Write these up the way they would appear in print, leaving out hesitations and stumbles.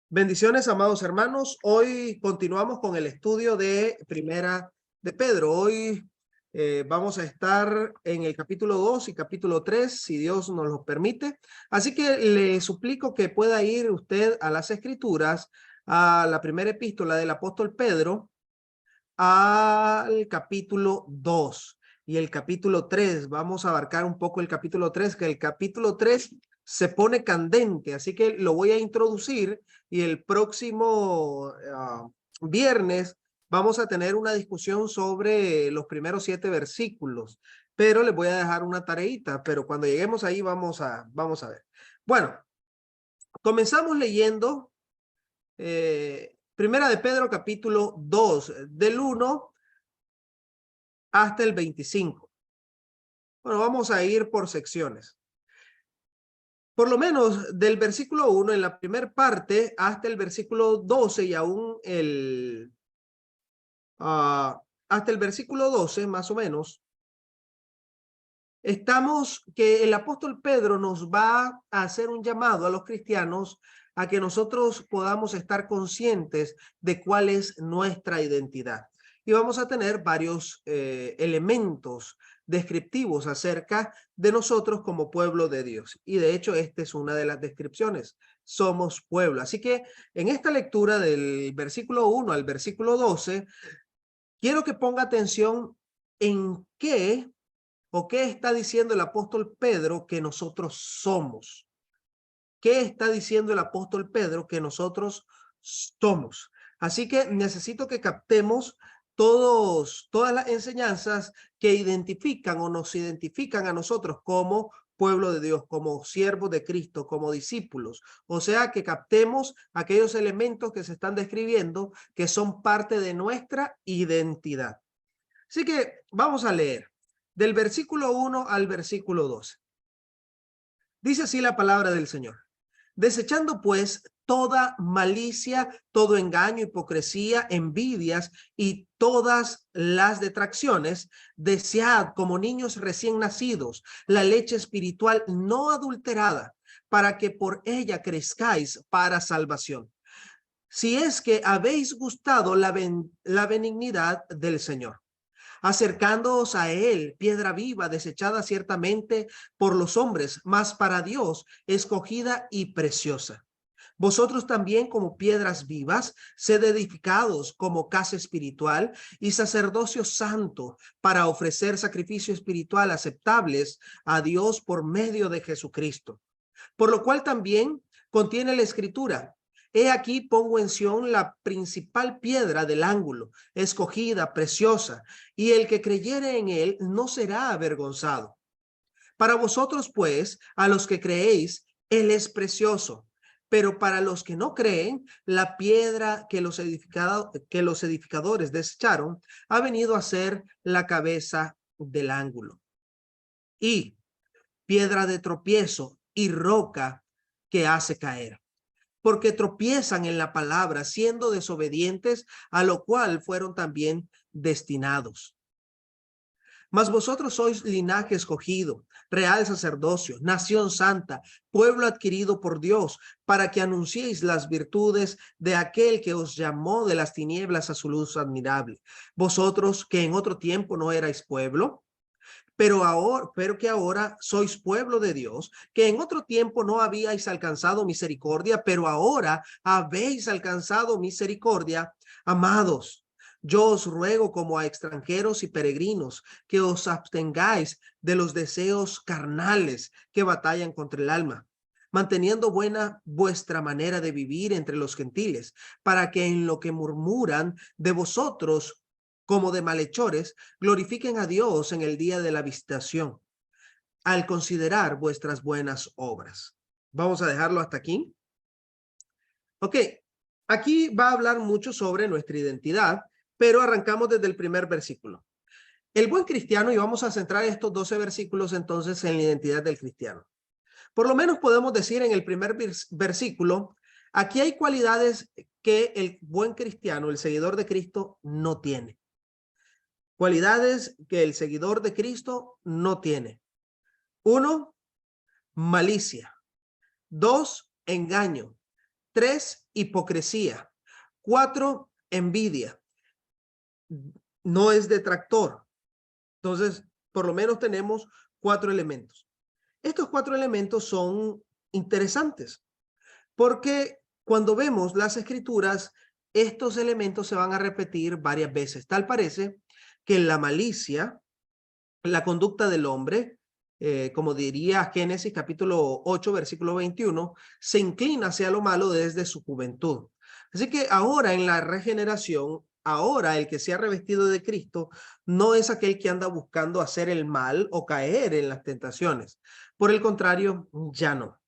Bendiciones, amados hermanos. Hoy continuamos con el estudio de Primera de Pedro. Hoy vamos a estar en el capítulo 2 y capítulo 3, si Dios nos lo permite. Así que le suplico que pueda ir usted a las Escrituras, a la primera epístola del apóstol Pedro, al capítulo 2 y el capítulo 3. Vamos a abarcar un poco el capítulo 3, que el capítulo 3 se pone candente, así que lo voy a introducir y el próximo viernes vamos a tener una discusión sobre los primeros 7 versículos, pero les voy a dejar una tareita, pero cuando lleguemos ahí vamos a ver. Bueno, comenzamos leyendo Primera de Pedro capítulo 2, del 1 hasta el 25. Bueno, vamos a ir por secciones. Por lo menos del versículo 1 en la primera parte hasta el versículo 12 y aún hasta el versículo 12 más o menos, estamos que el apóstol Pedro nos va a hacer un llamado a los cristianos a que nosotros podamos estar conscientes de cuál es nuestra identidad. Y vamos a tener varios elementos descriptivos acerca de nosotros como pueblo de Dios. Y de hecho, esta es una de las descripciones. Somos pueblo. Así que en esta lectura del versículo 1 al versículo 12, quiero que ponga atención en qué o qué está diciendo el apóstol Pedro que nosotros somos. ¿Qué está diciendo el apóstol Pedro que nosotros somos? Así que necesito que captemos todas las enseñanzas que identifican o nos identifican a nosotros como pueblo de Dios, como siervos de Cristo, como discípulos. O sea, que captemos aquellos elementos que se están describiendo que son parte de nuestra identidad. Así que vamos a leer del versículo 1 al versículo 12. Dice así la palabra del Señor. Desechando pues toda malicia, todo engaño, hipocresía, envidias y todas las detracciones, desead como niños recién nacidos la leche espiritual no adulterada, para que por ella crezcáis para salvación. Si es que habéis gustado la benignidad del Señor, acercándoos a él, piedra viva, desechada ciertamente por los hombres, mas para Dios escogida y preciosa. Vosotros también, como piedras vivas, sed edificados como casa espiritual y sacerdocio santo, para ofrecer sacrificio espiritual aceptables a Dios por medio de Jesucristo. Por lo cual también contiene la Escritura: he aquí pongo en Sión la principal piedra del ángulo, escogida, preciosa, y el que creyere en él no será avergonzado. Para vosotros, pues, a los que creéis, él es precioso, pero para los que no creen, la piedra que los edificadores desecharon ha venido a ser la cabeza del ángulo, y piedra de tropiezo y roca que hace caer, porque tropiezan en la palabra, siendo desobedientes, a lo cual fueron también destinados. Mas vosotros sois linaje escogido, real sacerdocio, nación santa, pueblo adquirido por Dios, para que anunciéis las virtudes de aquel que os llamó de las tinieblas a su luz admirable. Vosotros que en otro tiempo no erais pueblo, pero que ahora sois pueblo de Dios, que en otro tiempo no habíais alcanzado misericordia, pero ahora habéis alcanzado misericordia. Amados, yo os ruego como a extranjeros y peregrinos que os abstengáis de los deseos carnales que batallan contra el alma, manteniendo buena vuestra manera de vivir entre los gentiles, para que en lo que murmuran de vosotros como de malhechores, glorifiquen a Dios en el día de la visitación, al considerar vuestras buenas obras. Vamos a dejarlo hasta aquí. Ok, aquí va a hablar mucho sobre nuestra identidad, pero arrancamos desde el primer versículo. El buen cristiano, y vamos a centrar estos 12 versículos entonces en la identidad del cristiano. Por lo menos podemos decir en el primer versículo, aquí hay cualidades que el buen cristiano, el seguidor de Cristo, no tiene. Cualidades que el seguidor de Cristo no tiene. 1, malicia. 2, engaño. 3, hipocresía. 4, envidia. No es detractor. Entonces, por lo menos tenemos 4 elementos. Estos 4 elementos son interesantes porque cuando vemos las escrituras, estos elementos se van a repetir varias veces. Tal parece que la malicia, la conducta del hombre, como diría Génesis capítulo 8, versículo 21, se inclina hacia lo malo desde su juventud. Así que ahora en la regeneración, ahora el que se ha revestido de Cristo no es aquel que anda buscando hacer el mal o caer en las tentaciones. Por el contrario, ya no.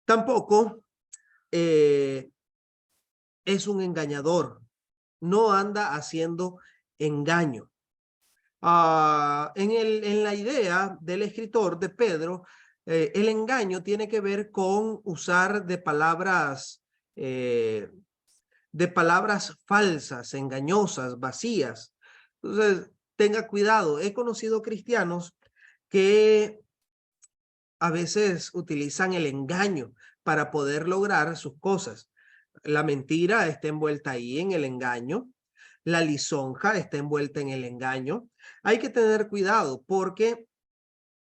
Tampoco es un engañador. No anda haciendo engaño. En la idea del escritor de Pedro, el engaño tiene que ver con usar de palabras falsas, engañosas, vacías. Entonces, tenga cuidado. He conocido cristianos que a veces utilizan el engaño para poder lograr sus cosas. La mentira está envuelta ahí en el engaño. La lisonja está envuelta en el engaño. Hay que tener cuidado porque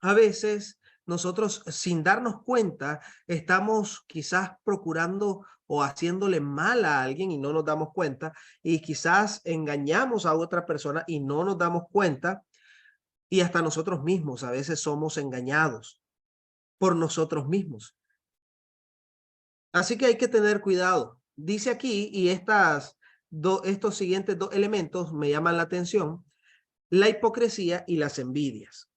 a veces nosotros sin darnos cuenta estamos quizás procurando o haciéndole mal a alguien y no nos damos cuenta, y quizás engañamos a otra persona y no nos damos cuenta, y hasta nosotros mismos a veces somos engañados por nosotros mismos. Así que hay que tener cuidado. Dice aquí, y estos siguientes 2 elementos me llaman la atención: la hipocresía y las envidias.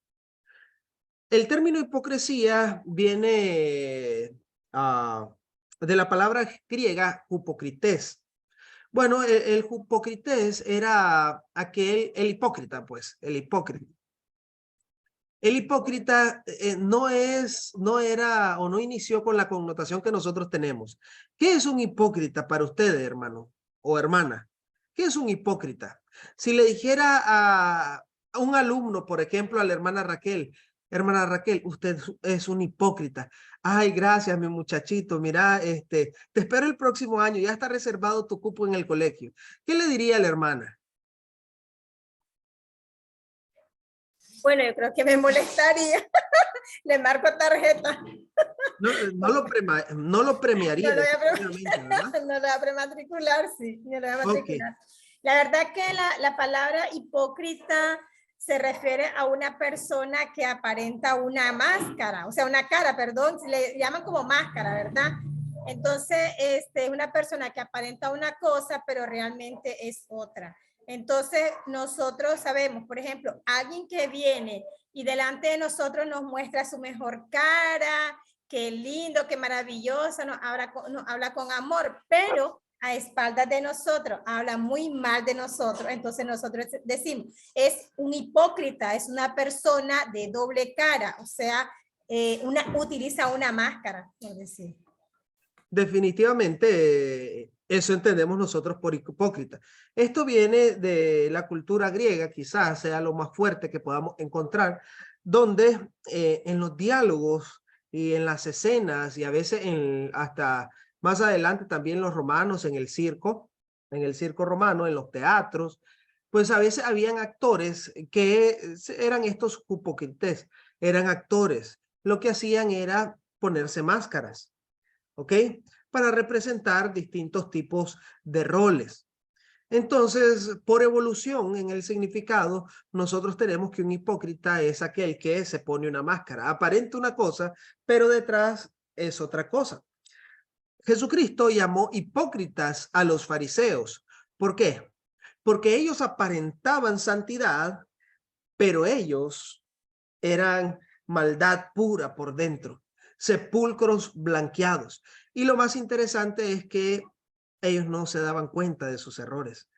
El término hipocresía viene de la palabra griega hupocrités. Bueno, el hupocrités era el hipócrita, pues, el hipócrita. El hipócrita no era o no inició con la connotación que nosotros tenemos. ¿Qué es un hipócrita para ustedes, hermano o hermana? ¿Qué es un hipócrita? Si le dijera a un alumno, por ejemplo, a la hermana Raquel, usted es un hipócrita. Ay, gracias, mi muchachito. Mira, te espero el próximo año. Ya está reservado tu cupo en el colegio. ¿Qué le diría a la hermana? Bueno, yo creo que me molestaría. Le marco tarjeta. No lo premiaría. No lo voy a prematricular, sí. No lo voy a matricular. Okay. La verdad que la palabra hipócrita se refiere a una persona que aparenta una máscara, o sea, una cara, perdón, le llaman como máscara, ¿verdad? Entonces, una persona que aparenta una cosa, pero realmente es otra. Entonces, nosotros sabemos, por ejemplo, alguien que viene y delante de nosotros nos muestra su mejor cara, qué lindo, qué maravilloso, nos habla con amor, pero a espaldas de nosotros habla muy mal de nosotros. Entonces nosotros decimos, es un hipócrita, es una persona de doble cara, o sea, utiliza una máscara, es decir. Definitivamente, eso entendemos nosotros por hipócrita. Esto viene de la cultura griega, quizás sea lo más fuerte que podamos encontrar, donde en los diálogos y en las escenas, y a veces hasta más adelante también los romanos en el circo romano, en los teatros, pues a veces habían actores que eran estos hipócritas, eran actores. Lo que hacían era ponerse máscaras. ¿Ok? Para representar distintos tipos de roles. Entonces, por evolución en el significado, nosotros tenemos que un hipócrita es aquel que se pone una máscara, aparenta una cosa, pero detrás es otra cosa. Jesucristo llamó hipócritas a los fariseos. ¿Por qué? Porque ellos aparentaban santidad, pero ellos eran maldad pura por dentro, sepulcros blanqueados. Y lo más interesante es que ellos no se daban cuenta de sus errores.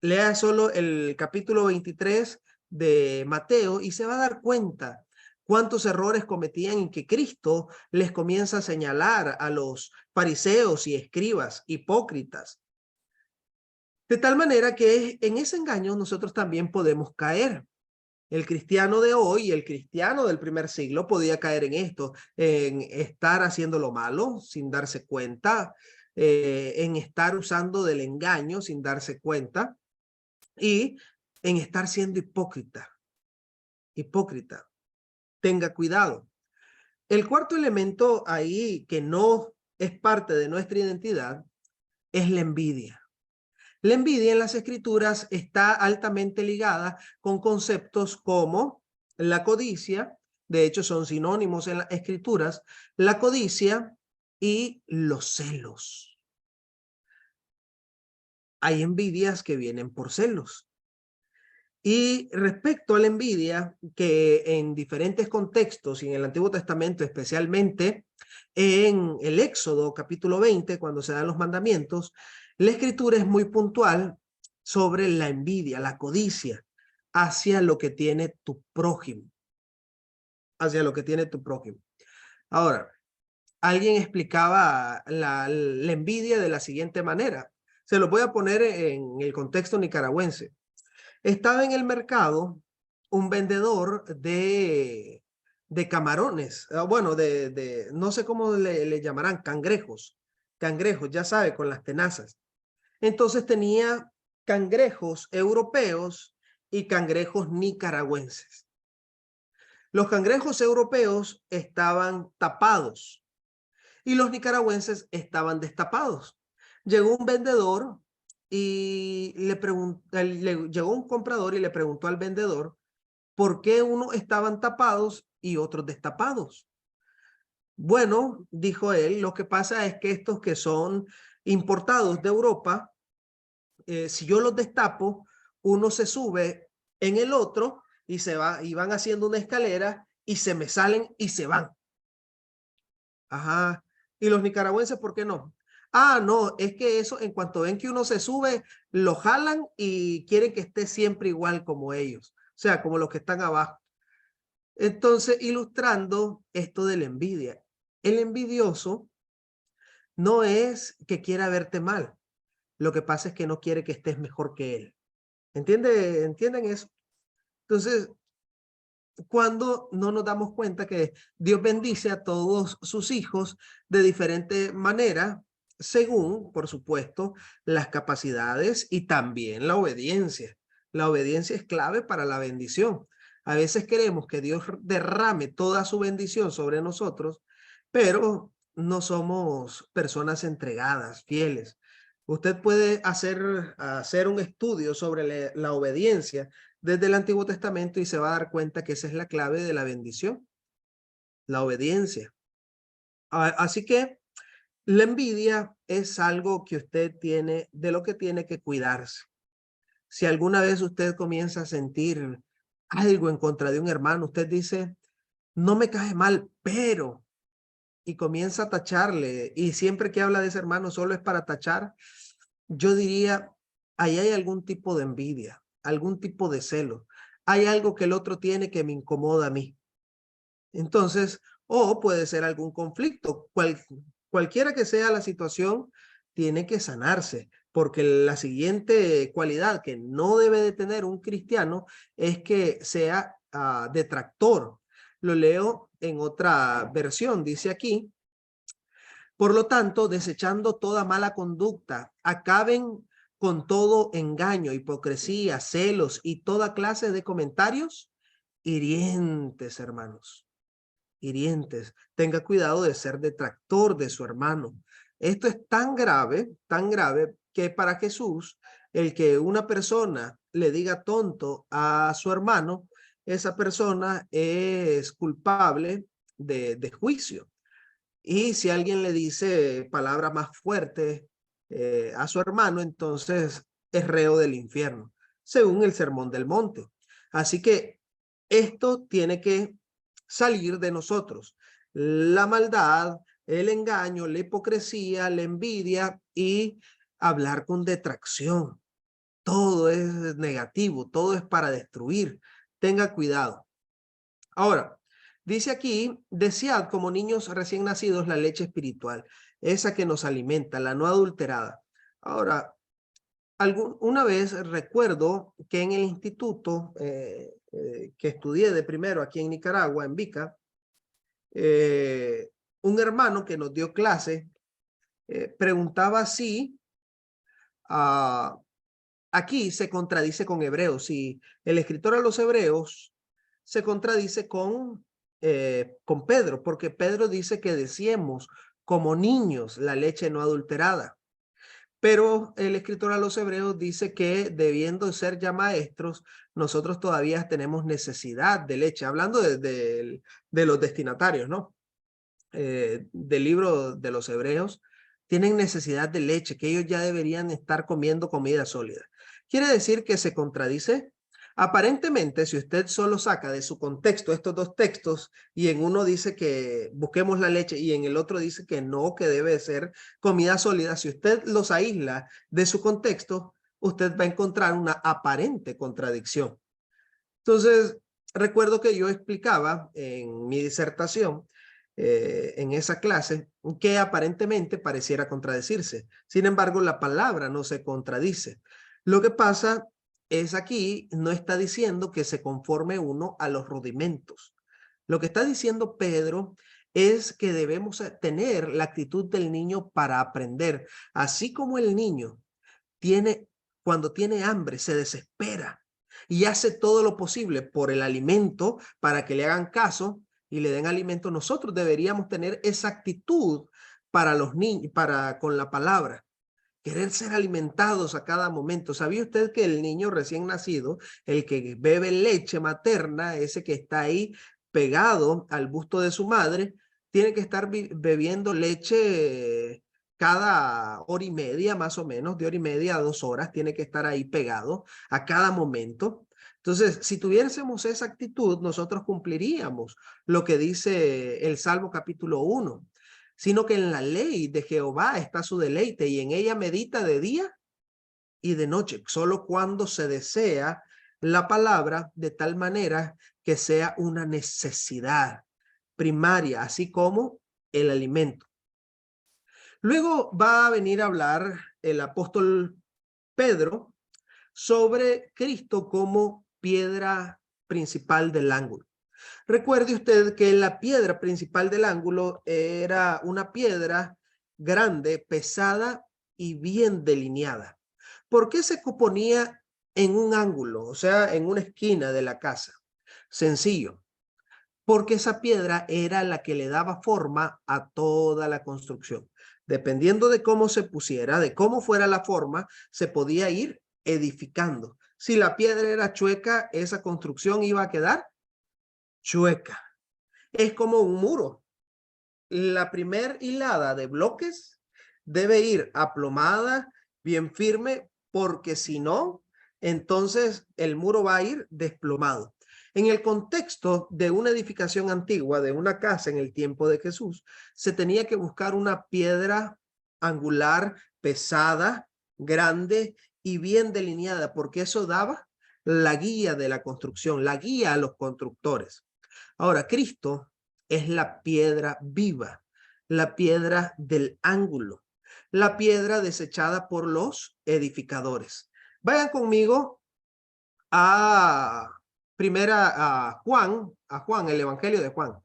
Lea solo el capítulo 23 de Mateo y se va a dar cuenta cuántos errores cometían y que Cristo les comienza a señalar a los fariseos y escribas hipócritas. De tal manera que en ese engaño nosotros también podemos caer. El cristiano de hoy, el cristiano del primer siglo podía caer en esto, en estar haciendo lo malo sin darse cuenta, en estar usando del engaño sin darse cuenta y en estar siendo hipócrita. Hipócrita. Tenga cuidado. El cuarto elemento ahí que no es parte de nuestra identidad es la envidia. La envidia en las escrituras está altamente ligada con conceptos como la codicia, de hecho son sinónimos en las escrituras, la codicia y los celos. Hay envidias que vienen por celos. Y respecto a la envidia, que en diferentes contextos y en el Antiguo Testamento, especialmente en el Éxodo capítulo 20, cuando se dan los mandamientos, la escritura es muy puntual sobre la envidia, la codicia hacia lo que tiene tu prójimo. Hacia lo que tiene tu prójimo. Ahora, alguien explicaba la envidia de la siguiente manera. Se lo voy a poner en el contexto nicaragüense. Estaba en el mercado un vendedor de camarones, bueno, no sé cómo le llamarán, cangrejos, ya sabe, con las tenazas. Entonces tenía cangrejos europeos y cangrejos nicaragüenses. Los cangrejos europeos estaban tapados y los nicaragüenses estaban destapados. Llegó un vendedor y llegó un comprador y le preguntó al vendedor por qué unos estaban tapados y otros destapados. Bueno, dijo él, lo que pasa es que estos que son importados de Europa, si yo los destapo, uno se sube en el otro y van haciendo una escalera y se me salen y se van. Ajá. ¿Y los nicaragüenses por qué no? Ah, no, es que eso, en cuanto ven que uno se sube, lo jalan y quieren que esté siempre igual como ellos, o sea, como los que están abajo. Entonces, ilustrando esto de la envidia. El envidioso no es que quiera verte mal, lo que pasa es que no quiere que estés mejor que él. ¿Entienden eso? Entonces, cuando no nos damos cuenta que Dios bendice a todos sus hijos de diferente manera, según, por supuesto, las capacidades y también la obediencia. La obediencia es clave para la bendición. A veces queremos que Dios derrame toda su bendición sobre nosotros, pero no somos personas entregadas, fieles. Usted puede hacer un estudio sobre la obediencia desde el Antiguo Testamento y se va a dar cuenta que esa es la clave de la bendición, la obediencia. Así que la envidia es algo que usted tiene, de lo que tiene que cuidarse. Si alguna vez usted comienza a sentir algo en contra de un hermano, usted dice, no me cae mal, pero, y comienza a tacharle, y siempre que habla de ese hermano solo es para tachar, yo diría, ahí hay algún tipo de envidia, algún tipo de celo. Hay algo que el otro tiene que me incomoda a mí. Entonces, o puede ser algún conflicto. Cualquiera que sea la situación, tiene que sanarse, porque la siguiente cualidad que no debe de tener un cristiano es que sea detractor. Lo leo en otra versión, dice aquí, por lo tanto, desechando toda mala conducta, acaben con todo engaño, hipocresía, celos y toda clase de comentarios hirientes, hermanos. Hirientes. Tenga cuidado de ser detractor de su hermano. Esto es tan grave que para Jesús, el que una persona le diga tonto a su hermano, esa persona es culpable de juicio. Y si alguien le dice palabras más fuertes a su hermano, entonces es reo del infierno, según el Sermón del Monte. Así que esto tiene que salir de nosotros. La maldad, el engaño, la hipocresía, la envidia y hablar con detracción. Todo es negativo, todo es para destruir. Tenga cuidado. Ahora, dice aquí, desead como niños recién nacidos la leche espiritual, esa que nos alimenta, la no adulterada. Ahora, Una vez recuerdo que en el instituto que estudié de primero aquí en Nicaragua, en Vica, un hermano que nos dio clase preguntaba si aquí se contradice con Hebreos, si el escritor a los Hebreos se contradice con Pedro, porque Pedro dice que deseemos como niños la leche no adulterada. Pero el escritor a los Hebreos dice que debiendo ser ya maestros, nosotros todavía tenemos necesidad de leche, hablando de los destinatarios, ¿no? Del libro de los Hebreos, tienen necesidad de leche, que ellos ya deberían estar comiendo comida sólida. Quiere decir que se contradice. Aparentemente, si usted solo saca de su contexto estos dos textos y en uno dice que busquemos la leche y en el otro dice que no, que debe ser comida sólida, si usted los aísla de su contexto, usted va a encontrar una aparente contradicción. Entonces, recuerdo que yo explicaba en mi disertación, en esa clase, que aparentemente pareciera contradecirse. Sin embargo, la palabra no se contradice. Lo que pasa es aquí, no está diciendo que se conforme uno a los rudimentos. Lo que está diciendo Pedro es que debemos tener la actitud del niño para aprender. Así como el niño cuando tiene hambre, se desespera y hace todo lo posible por el alimento para que le hagan caso y le den alimento. Nosotros deberíamos tener esa actitud para los niños, con la palabra. Querer ser alimentados a cada momento. ¿Sabía usted que el niño recién nacido, el que bebe leche materna, ese que está ahí pegado al busto de su madre, tiene que estar bebiendo leche cada hora y media, más o menos, de hora y media a 2 horas, tiene que estar ahí pegado a cada momento? Entonces, si tuviésemos esa actitud, nosotros cumpliríamos lo que dice el Salmo capítulo 1, sino que en la ley de Jehová está su deleite y en ella medita de día y de noche, solo cuando se desea la palabra de tal manera que sea una necesidad primaria, así como el alimento. Luego va a venir a hablar el apóstol Pedro sobre Cristo como piedra principal del ángulo. Recuerde usted que la piedra principal del ángulo era una piedra grande, pesada y bien delineada. ¿Por qué se ponía en un ángulo, o sea, en una esquina de la casa? Sencillo, porque esa piedra era la que le daba forma a toda la construcción. Dependiendo de cómo se pusiera, de cómo fuera la forma, se podía ir edificando. Si la piedra era chueca, esa construcción iba a quedar chueca. Es como un muro. La primer hilada de bloques debe ir aplomada, bien firme, porque si no, entonces el muro va a ir desplomado. En el contexto de una edificación antigua, de una casa en el tiempo de Jesús, se tenía que buscar una piedra angular, pesada, grande y bien delineada, porque eso daba la guía de la construcción, la guía a los constructores. Ahora, Cristo es la piedra viva, la piedra del ángulo, la piedra desechada por los edificadores. Vayan conmigo a Juan, el Evangelio de Juan.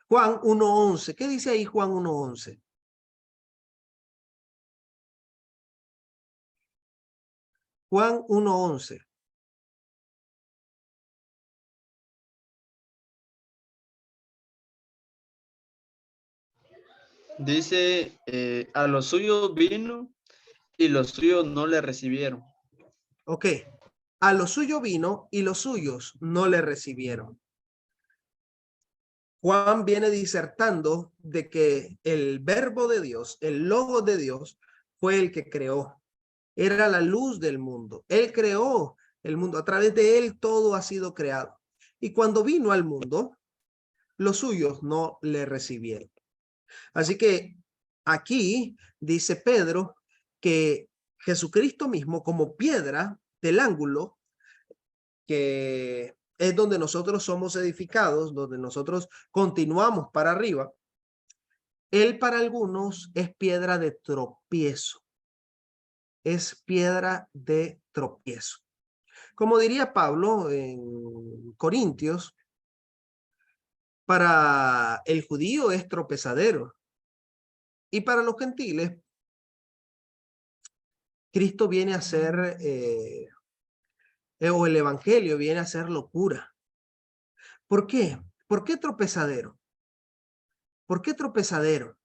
Juan 1:11. ¿Qué dice ahí Juan 1:11? Juan 1:11. Dice, a los suyos vino y los suyos no le recibieron. Ok, a lo suyo vino y los suyos no le recibieron. Juan viene disertando de que el verbo de Dios, el logo de Dios, fue el que creó. Era la luz del mundo. Él creó el mundo. A través de él todo ha sido creado. Y cuando vino al mundo, los suyos no le recibieron. Así que aquí dice Pedro que Jesucristo mismo, como piedra del ángulo, que es donde nosotros somos edificados, donde nosotros continuamos para arriba, él para algunos es piedra de tropiezo. es piedra de tropiezo. Como diría Pablo en Corintios, para el judío es tropezadero y para los gentiles Cristo viene a ser, o el evangelio viene a ser locura. ¿Por qué? ¿Por qué tropezadero? ¿Por qué tropezadero?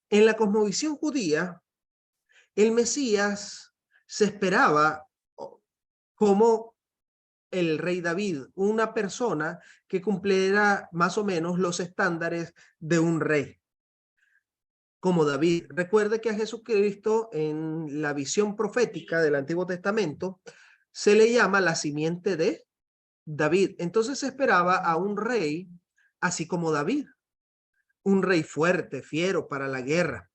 En la cosmovisión judía, el Mesías se esperaba como el rey David, una persona que cumpliera más o menos los estándares de un rey, como David. Recuerde que a Jesucristo en la visión profética del Antiguo Testamento se le llama la simiente de David. Entonces se esperaba a un rey así como David, un rey fuerte, fiero para la guerra.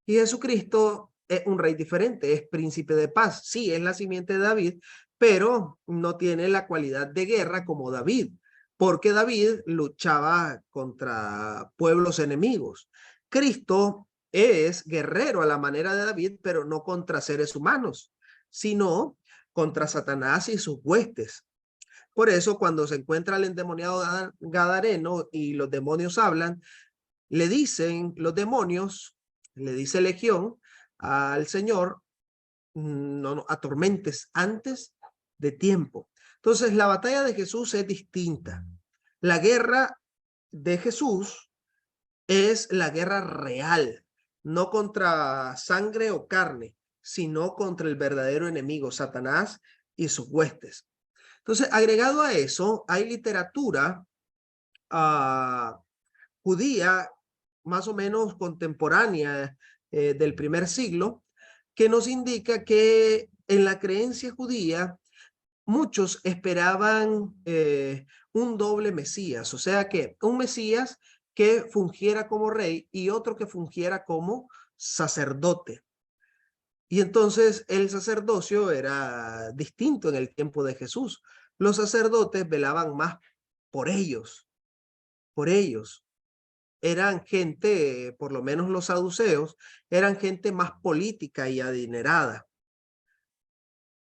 Y Jesucristo es un rey diferente, es príncipe de paz. Sí, es la simiente de David, pero no tiene la cualidad de guerra como David, porque David luchaba contra pueblos enemigos. Cristo es guerrero a la manera de David, pero no contra seres humanos, sino contra Satanás y sus huestes. Por eso, cuando se encuentra el endemoniado gadareno y los demonios hablan, le dicen los demonios, le dice Legión al Señor, no atormentes antes de tiempo. Entonces, la batalla de Jesús es distinta. La guerra de Jesús es la guerra real, no contra sangre o carne, sino contra el verdadero enemigo, Satanás y sus huestes. Entonces, agregado a eso, hay literatura judía más o menos contemporánea del primer siglo, que nos indica que en la creencia judía muchos esperaban un doble Mesías, o sea que un Mesías que fungiera como rey y otro que fungiera como sacerdote. Y entonces el sacerdocio era distinto en el tiempo de Jesús. Los sacerdotes velaban más por ellos, por ellos. Eran gente, por lo menos los saduceos, eran gente más política y adinerada.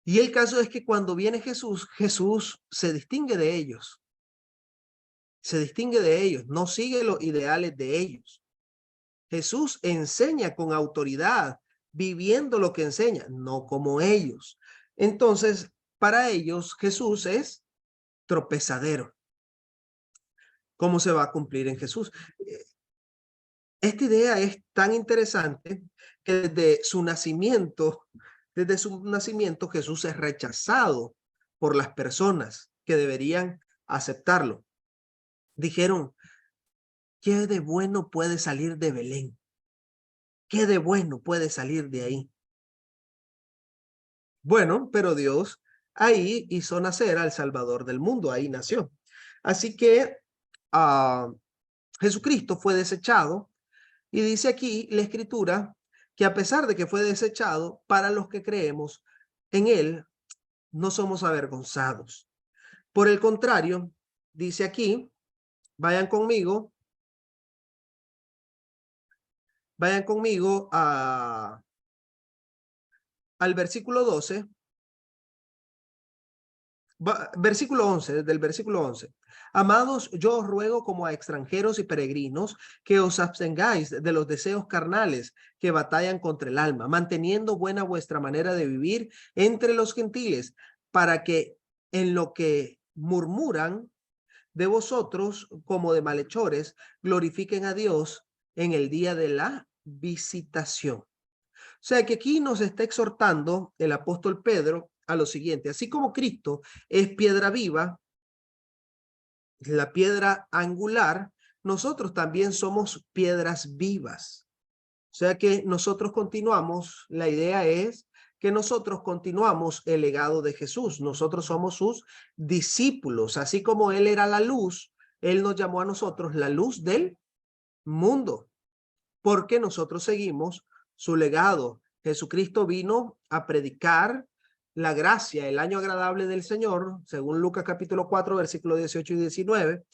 Y el caso es que cuando viene Jesús, Jesús se distingue de ellos. Se distingue de ellos, no sigue los ideales de ellos. Jesús enseña con autoridad, viviendo lo que enseña, no como ellos. Entonces, para ellos, Jesús es tropezadero. ¿Cómo se va a cumplir en Jesús? Esta idea es tan interesante que desde su nacimiento Jesús es rechazado por las personas que deberían aceptarlo. Dijeron, ¿qué de bueno puede salir de Belén? ¿Qué de bueno puede salir de ahí? Bueno, pero Dios ahí hizo nacer al Salvador del mundo, ahí nació. Así que Jesucristo fue desechado. Y dice aquí la Escritura que a pesar de que fue desechado, para los que creemos en él, no somos avergonzados. Por el contrario, dice aquí, vayan conmigo al versículo 12, versículo 11, desde el versículo 11. Amados, yo os ruego como a extranjeros y peregrinos que os abstengáis de los deseos carnales que batallan contra el alma, manteniendo buena vuestra manera de vivir entre los gentiles, para que en lo que murmuran de vosotros como de malhechores, glorifiquen a Dios en el día de la visitación. O sea que aquí nos está exhortando el apóstol Pedro a lo siguiente: así como Cristo es piedra viva, la piedra angular, nosotros también somos piedras vivas. O sea que nosotros continuamos, la idea es que nosotros continuamos el legado de Jesús. Nosotros somos sus discípulos. Así como Él era la luz, Él nos llamó a nosotros la luz del mundo, porque nosotros seguimos su legado. Jesucristo vino a predicar la gracia, el año agradable del Señor, según Lucas capítulo 4, versículos 18 y 19,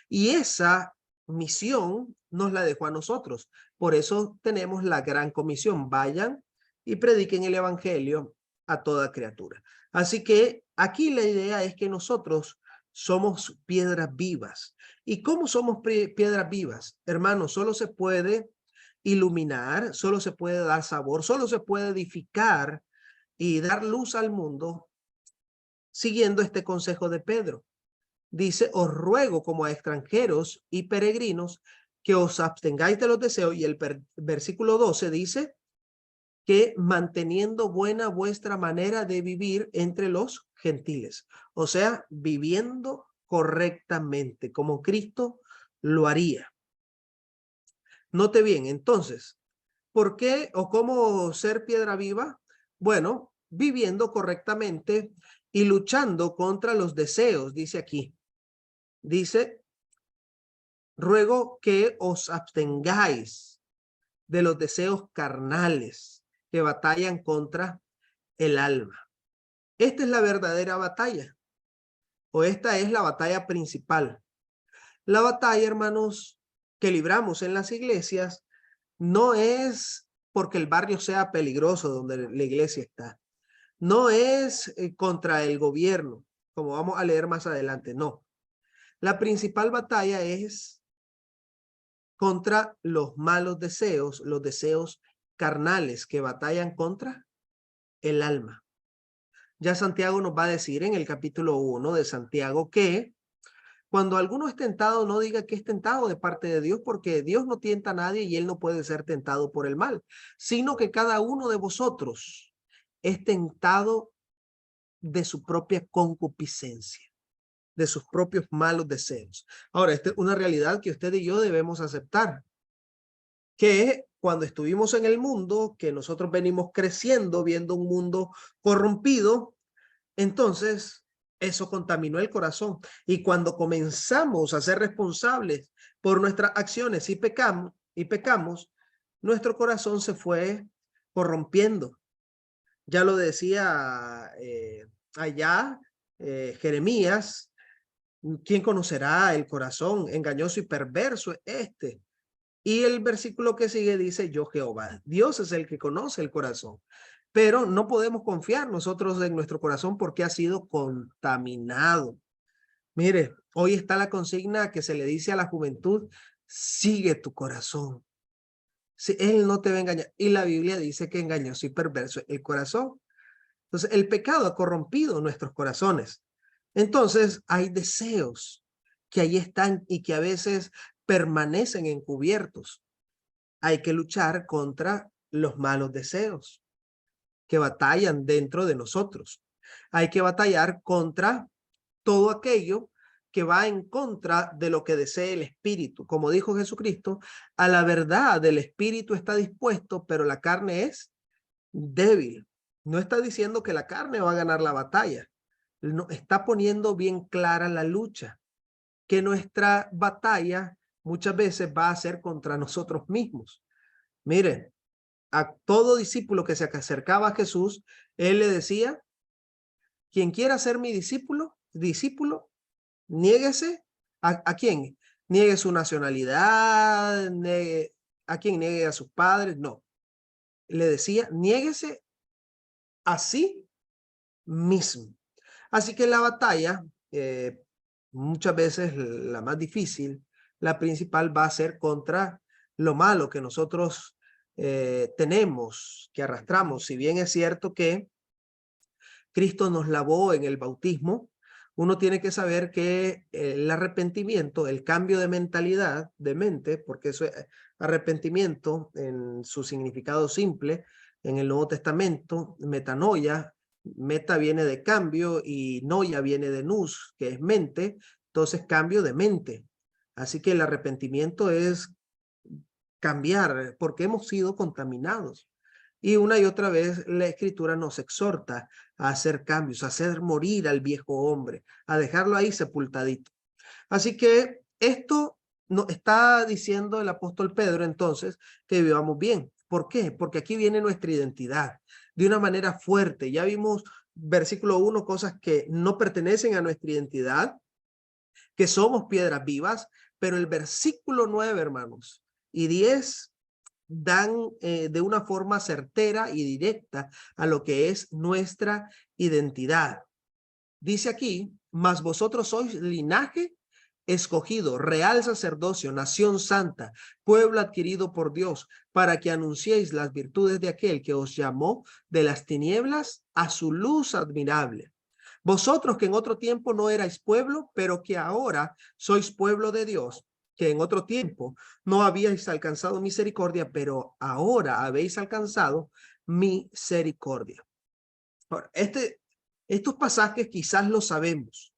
y esa misión nos la dejó a nosotros. Por eso tenemos la gran comisión: vayan y prediquen el evangelio a toda criatura. Así que aquí la idea es que nosotros somos piedras vivas. ¿Y cómo somos piedras vivas? Hermanos, solo se puede iluminar, solo se puede dar sabor, solo se puede edificar y dar luz al mundo siguiendo este consejo de Pedro. Dice, os ruego como a extranjeros y peregrinos que os abstengáis de los deseos. Y el versículo 12 dice que manteniendo buena vuestra manera de vivir entre los gentiles. O sea, viviendo correctamente como Cristo lo haría. Note bien, entonces, ¿por qué o cómo ser piedra viva? Bueno, viviendo correctamente y luchando contra los deseos, dice aquí. Dice, ruego que os abstengáis de los deseos carnales que batallan contra el alma. Esta es la verdadera batalla, o esta es la batalla principal. La batalla, hermanos, que libramos en las iglesias no es porque el barrio sea peligroso donde la iglesia está. No es contra el gobierno, como vamos a leer más adelante, no. La principal batalla es contra los malos deseos, los deseos carnales que batallan contra el alma. Ya Santiago nos va a decir en el capítulo 1 de Santiago que cuando alguno es tentado, no diga que es tentado de parte de Dios, porque Dios no tienta a nadie y él no puede ser tentado por el mal, sino que cada uno de vosotros es tentado de su propia concupiscencia, de sus propios malos deseos. Ahora, esta es una realidad que usted y yo debemos aceptar, que cuando estuvimos en el mundo, que nosotros venimos creciendo, viendo un mundo corrompido, entonces eso contaminó el corazón. Y cuando comenzamos a ser responsables por nuestras acciones y pecamos, nuestro corazón se fue corrompiendo. Ya lo decía allá Jeremías, ¿quién conocerá el corazón? Engañoso y perverso es este. Y el versículo que sigue dice, yo Jehová, Dios es el que conoce el corazón. Pero no podemos confiar nosotros en nuestro corazón porque ha sido contaminado. Mire, hoy está la consigna que se le dice a la juventud, sigue tu corazón. Si él no te va a engañar. Y la Biblia dice que engañoso y perverso es el corazón. Entonces, el pecado ha corrompido nuestros corazones. Entonces, hay deseos que ahí están y que a veces permanecen encubiertos. Hay que luchar contra los malos deseos que batallan dentro de nosotros. Hay que batallar contra todo aquello que va en contra de lo que desee el espíritu. Como dijo Jesucristo, a la verdad del espíritu está dispuesto, pero la carne es débil. No está diciendo que la carne va a ganar la batalla. No, está poniendo bien clara la lucha, que nuestra batalla muchas veces va a ser contra nosotros mismos. Mire, a todo discípulo que se acercaba a Jesús, él le decía, quien quiera ser mi discípulo, niéguese. ¿A quién? Niegue su nacionalidad, a quien niegue a sus padres, no. Le decía, niéguese a sí mismo. Así que la batalla, muchas veces la más difícil, la principal va a ser contra lo malo que nosotros tenemos, que arrastramos. Si bien es cierto que Cristo nos lavó en el bautismo, uno tiene que saber que el arrepentimiento, el cambio de mentalidad, de mente, porque eso es arrepentimiento en su significado simple, en el Nuevo Testamento, metanoia, meta viene de cambio y noia viene de nous, que es mente, entonces cambio de mente. Así que el arrepentimiento es cambiar porque hemos sido contaminados. Y una y otra vez la Escritura nos exhorta a hacer cambios, a hacer morir al viejo hombre, a dejarlo ahí sepultadito. Así que esto nos está diciendo el apóstol Pedro entonces que vivamos bien. ¿Por qué? Porque aquí viene nuestra identidad de una manera fuerte. Ya vimos versículo 1, cosas que no pertenecen a nuestra identidad, que somos piedras vivas, pero el versículo 9, hermanos, y 10 dan de una forma certera y directa a lo que es nuestra identidad. Dice aquí, mas vosotros sois linaje escogido, real sacerdocio, nación santa, pueblo adquirido por Dios, para que anunciéis las virtudes de aquel que os llamó de las tinieblas a su luz admirable. Vosotros que en otro tiempo no erais pueblo, pero que ahora sois pueblo de Dios, que en otro tiempo no habíais alcanzado misericordia, pero ahora habéis alcanzado misericordia. Ahora, estos pasajes quizás los sabemos,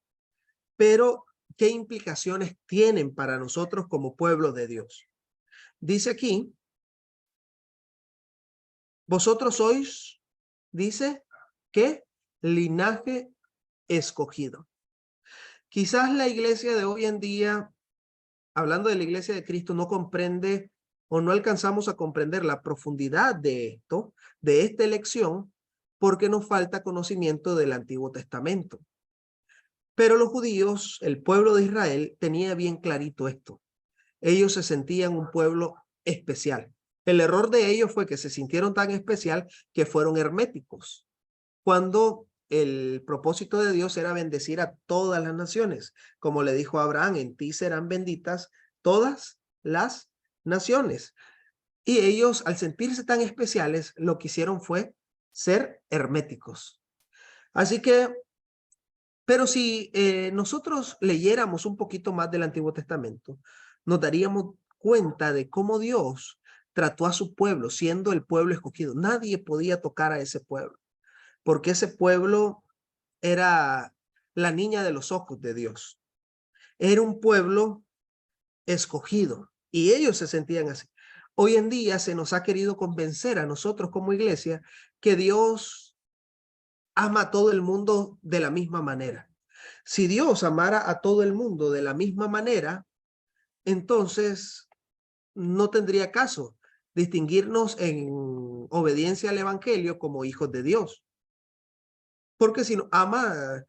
pero ¿qué implicaciones tienen para nosotros como pueblo de Dios? Dice aquí, vosotros sois, dice, ¿qué? Linaje escogido. Quizás la iglesia de hoy en día, hablando de la iglesia de Cristo, no comprende o no alcanzamos a comprender la profundidad de esto, de esta elección, porque nos falta conocimiento del Antiguo Testamento. Pero los judíos, el pueblo de Israel, tenía bien clarito esto. Ellos se sentían un pueblo especial. El error de ellos fue que se sintieron tan especial que fueron herméticos, cuando el propósito de Dios era bendecir a todas las naciones. Como le dijo a Abraham, en ti serán benditas todas las naciones. Y ellos, al sentirse tan especiales, lo que hicieron fue ser herméticos. Así que, pero si nosotros leyéramos un poquito más del Antiguo Testamento, nos daríamos cuenta de cómo Dios trató a su pueblo, siendo el pueblo escogido. Nadie podía tocar a ese pueblo, porque ese pueblo era la niña de los ojos de Dios. Era un pueblo escogido y ellos se sentían así. Hoy en día se nos ha querido convencer a nosotros como iglesia que Dios ama a todo el mundo de la misma manera. Si Dios amara a todo el mundo de la misma manera, entonces no tendría caso distinguirnos en obediencia al evangelio como hijos de Dios. Porque si no ama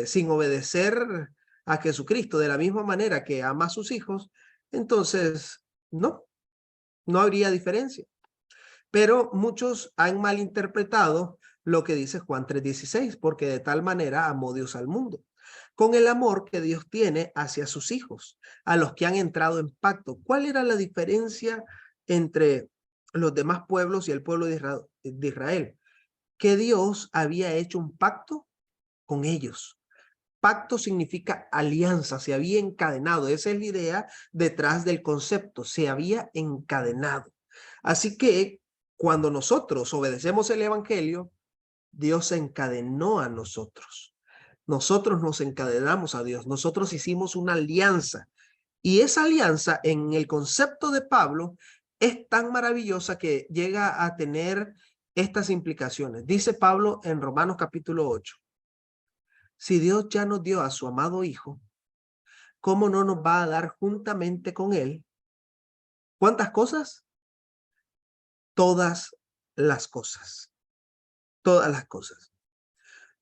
sin obedecer a Jesucristo de la misma manera que ama a sus hijos, entonces no habría diferencia. Pero muchos han malinterpretado lo que dice Juan 3:16, porque de tal manera amó Dios al mundo, con el amor que Dios tiene hacia sus hijos, a los que han entrado en pacto. ¿Cuál era la diferencia entre los demás pueblos y el pueblo de Israel? Que Dios había hecho un pacto con ellos. Pacto significa alianza, se había encadenado. Esa es la idea detrás del concepto, se había encadenado. Así que cuando nosotros obedecemos el evangelio, Dios se encadenó a nosotros. Nosotros nos encadenamos a Dios. Nosotros hicimos una alianza. Y esa alianza en el concepto de Pablo es tan maravillosa que llega a tener estas implicaciones. Dice Pablo en Romanos capítulo 8. Si Dios ya nos dio a su amado Hijo, ¿cómo no nos va a dar juntamente con Él? ¿Cuántas cosas? Todas las cosas. Todas las cosas.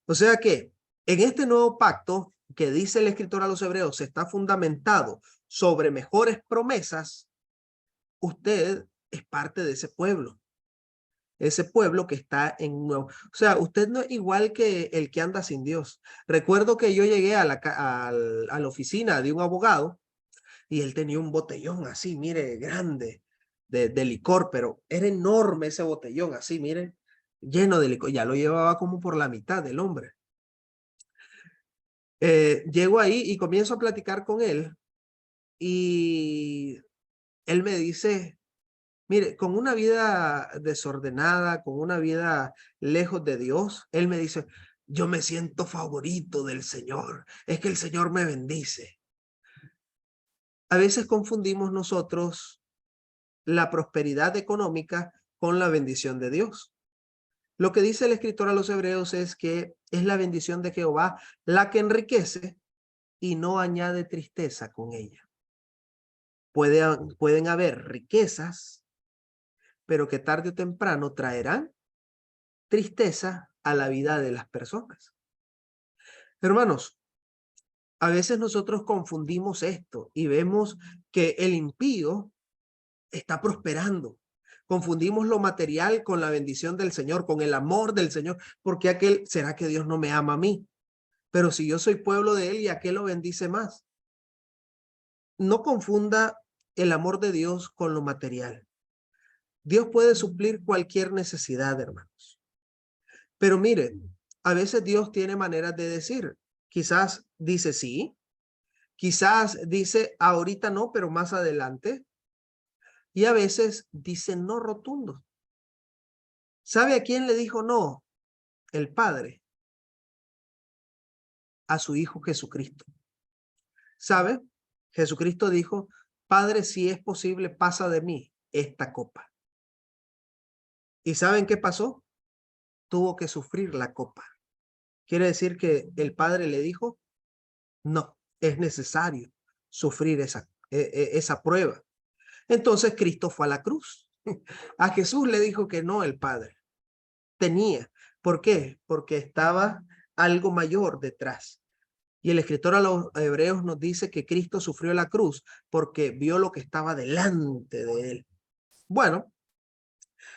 O sea que en este nuevo pacto que dice el escritor a los hebreos está fundamentado sobre mejores promesas, usted es parte de ese pueblo. Ese pueblo que está en nuevo. O sea, usted no es igual que el que anda sin Dios. Recuerdo que yo llegué a la oficina de un abogado y él tenía un botellón así, mire, grande, de licor, pero era enorme ese botellón así, mire, lleno de licor. Ya lo llevaba como por la mitad del hombre. Llego ahí y comienzo a platicar con él y él me dice, mire, con una vida desordenada, con una vida lejos de Dios, él me dice, yo me siento favorito del Señor, es que el Señor me bendice. A veces confundimos nosotros la prosperidad económica con la bendición de Dios. Lo que dice el escritor a los hebreos es que es la bendición de Jehová la que enriquece y no añade tristeza con ella. Pueden haber riquezas, pero que tarde o temprano traerán tristeza a la vida de las personas. Hermanos, a veces nosotros confundimos esto y vemos que el impío está prosperando Confundimos lo material con la bendición del Señor, con el amor del Señor, porque aquel, ¿será que Dios no me ama a mí? Pero si yo soy pueblo de Él y aquel lo bendice más. No confunda el amor de Dios con lo material. Dios puede suplir cualquier necesidad, hermanos. Pero mire, a veces Dios tiene maneras de decir. Quizás dice sí, quizás dice ahorita no, pero más adelante. Y a veces dice no rotundo. ¿Sabe a quién le dijo no? El Padre. A su Hijo Jesucristo. ¿Sabe? Jesucristo dijo, Padre, si es posible, pasa de mí esta copa. ¿Y saben qué pasó? Tuvo que sufrir la copa. Quiere decir que el Padre le dijo, no, es necesario sufrir esa prueba. Entonces Cristo fue a la cruz. A Jesús le dijo que no el Padre. Tenía. ¿Por qué? Porque estaba algo mayor detrás. Y el escritor a los hebreos nos dice que Cristo sufrió la cruz porque vio lo que estaba delante de él. Bueno,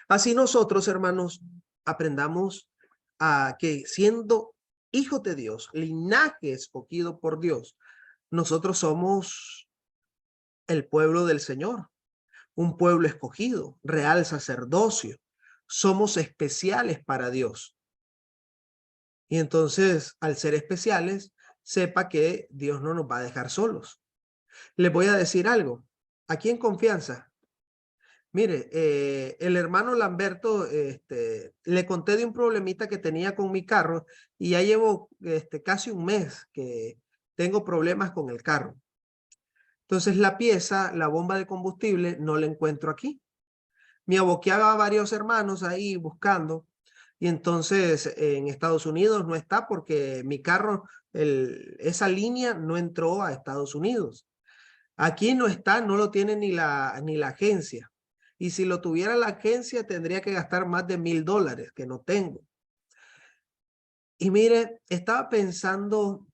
así nosotros, hermanos, aprendamos a que siendo hijos de Dios, linaje escogido por Dios, nosotros somos el pueblo del Señor, un pueblo escogido, real sacerdocio. Somos especiales para Dios. Y entonces, al ser especiales, sepa que Dios no nos va a dejar solos. Les voy a decir algo. Aquí en confianza. Mire, el hermano Lamberto, le conté de un problemita que tenía con mi carro y ya llevo casi un mes que tengo problemas con el carro. Entonces la pieza, la bomba de combustible, no la encuentro aquí. Me aboqueaba a varios hermanos ahí buscando y entonces en Estados Unidos no está porque mi carro, esa línea no entró a Estados Unidos. Aquí no está, no lo tiene ni la agencia. Y si lo tuviera la agencia tendría que gastar más de $1000 que no tengo. Y mire, estaba pensando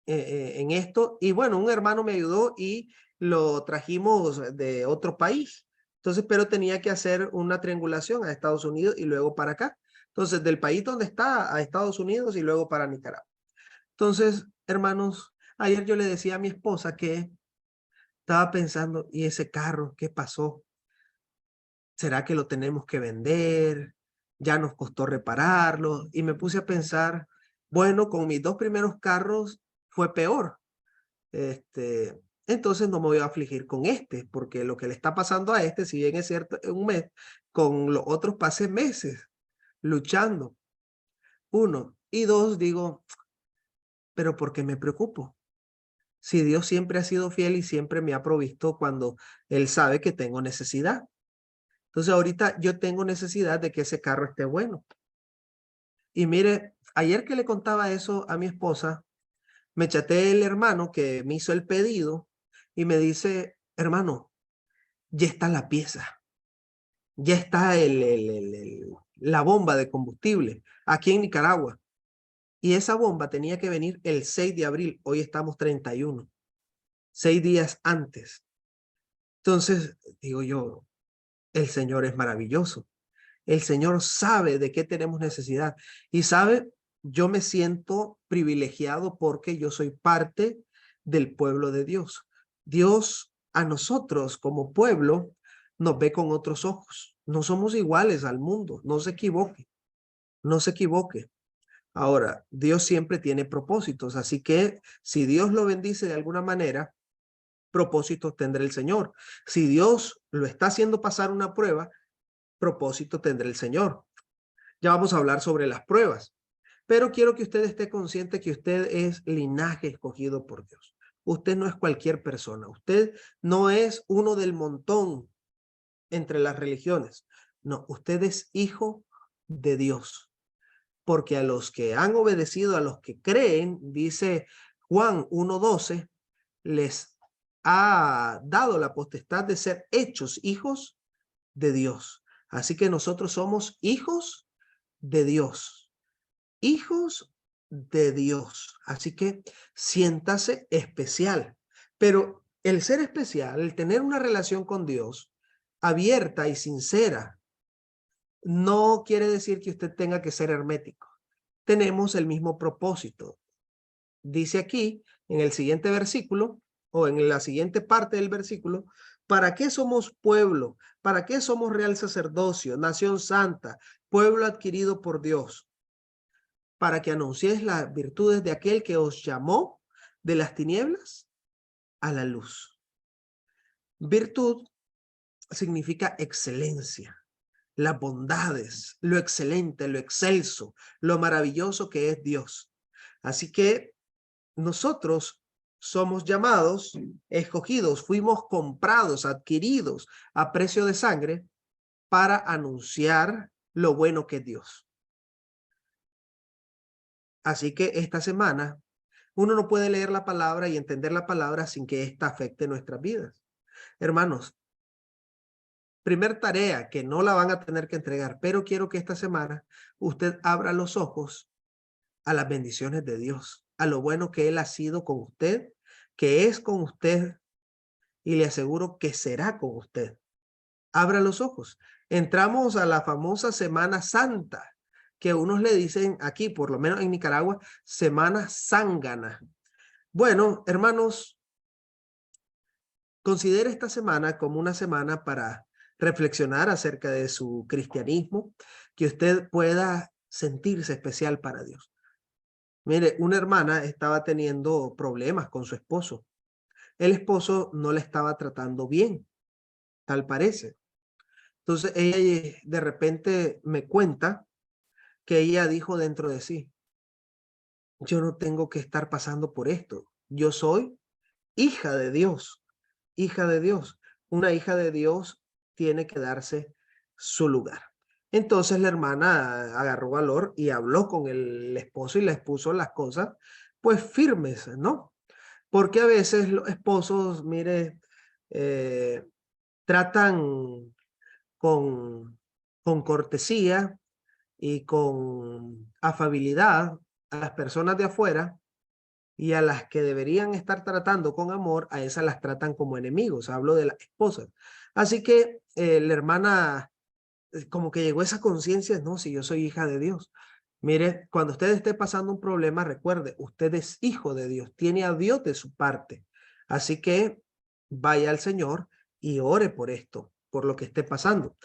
en esto y bueno, un hermano me ayudó y lo trajimos de otro país. Entonces, pero tenía que hacer una triangulación a Estados Unidos y luego para acá. Entonces, del país donde está a Estados Unidos y luego para Nicaragua. Entonces, hermanos, ayer yo le decía a mi esposa que estaba pensando, ¿y ese carro qué pasó? ¿Será que lo tenemos que vender? Ya nos costó repararlo. Y me puse a pensar, bueno, con mis dos primeros carros fue peor. Entonces no me voy a afligir con este, porque lo que le está pasando a este, si bien es cierto, en un mes, con los otros pasé meses luchando. Uno. Y dos, digo, pero ¿por qué me preocupo? Si Dios siempre ha sido fiel y siempre me ha provisto cuando Él sabe que tengo necesidad. Entonces ahorita yo tengo necesidad de que ese carro esté bueno. Y mire, ayer que le contaba eso a mi esposa, me chateé el hermano que me hizo el pedido y me dice, hermano, ya está la pieza, ya está la bomba de combustible aquí en Nicaragua. Y esa bomba tenía que venir el 6 de abril, hoy estamos 31, 6 días antes. Entonces, digo yo, el Señor es maravilloso. El Señor sabe de qué tenemos necesidad. Y sabe, yo me siento privilegiado porque yo soy parte del pueblo de Dios. Dios a nosotros como pueblo nos ve con otros ojos. No somos iguales al mundo. No se equivoque. No se equivoque. Ahora, Dios siempre tiene propósitos. Así que si Dios lo bendice de alguna manera, propósitos tendrá el Señor. Si Dios lo está haciendo pasar una prueba, propósito tendrá el Señor. Ya vamos a hablar sobre las pruebas, pero quiero que usted esté consciente que usted es linaje escogido por Dios. Usted no es cualquier persona. Usted no es uno del montón entre las religiones. No, usted es hijo de Dios. Porque a los que han obedecido, a los que creen, dice Juan 1:12, les ha dado la potestad de ser hechos hijos de Dios. Así que nosotros somos hijos de Dios, hijos de Dios. Así que siéntase especial. Pero el ser especial, el tener una relación con Dios abierta y sincera, no quiere decir que usted tenga que ser hermético. Tenemos el mismo propósito. Dice aquí, en el siguiente versículo, o en la siguiente parte del versículo, ¿para qué somos pueblo? ¿Para qué somos real sacerdocio, nación santa, pueblo adquirido por Dios? Para que anunciéis las virtudes de aquel que os llamó de las tinieblas a la luz. Virtud significa excelencia, las bondades, lo excelente, lo excelso, lo maravilloso que es Dios. Así que nosotros somos llamados, escogidos, fuimos comprados, adquiridos a precio de sangre para anunciar lo bueno que es Dios. Así que esta semana uno no puede leer la palabra y entender la palabra sin que ésta afecte nuestras vidas. Hermanos, primer tarea que no la van a tener que entregar, pero quiero que esta semana usted abra los ojos a las bendiciones de Dios, a lo bueno que Él ha sido con usted, que es con usted y le aseguro que será con usted. Abra los ojos. Entramos a la famosa Semana Santa, que unos le dicen aquí, por lo menos en Nicaragua, Semana Zángana. Bueno, hermanos, considere esta semana como una semana para reflexionar acerca de su cristianismo, que usted pueda sentirse especial para Dios. Mire, una hermana estaba teniendo problemas con su esposo. El esposo no le estaba tratando bien, tal parece. Entonces ella de repente me cuenta que ella dijo dentro de sí, yo no tengo que estar pasando por esto. Yo soy hija de Dios, hija de Dios. Una hija de Dios tiene que darse su lugar. Entonces la hermana agarró valor y habló con el esposo y le expuso las cosas, pues firmes, ¿no? Porque a veces los esposos, mire, tratan con cortesía y con afabilidad a las personas de afuera, y a las que deberían estar tratando con amor, a esas las tratan como enemigos. Hablo de las esposas. Así que la hermana como que llegó a esa conciencia, no, si yo soy hija de Dios. Mire, cuando usted esté pasando un problema, recuerde, usted es hijo de Dios, tiene a Dios de su parte. Así que vaya al Señor y ore por esto, por lo que esté pasando.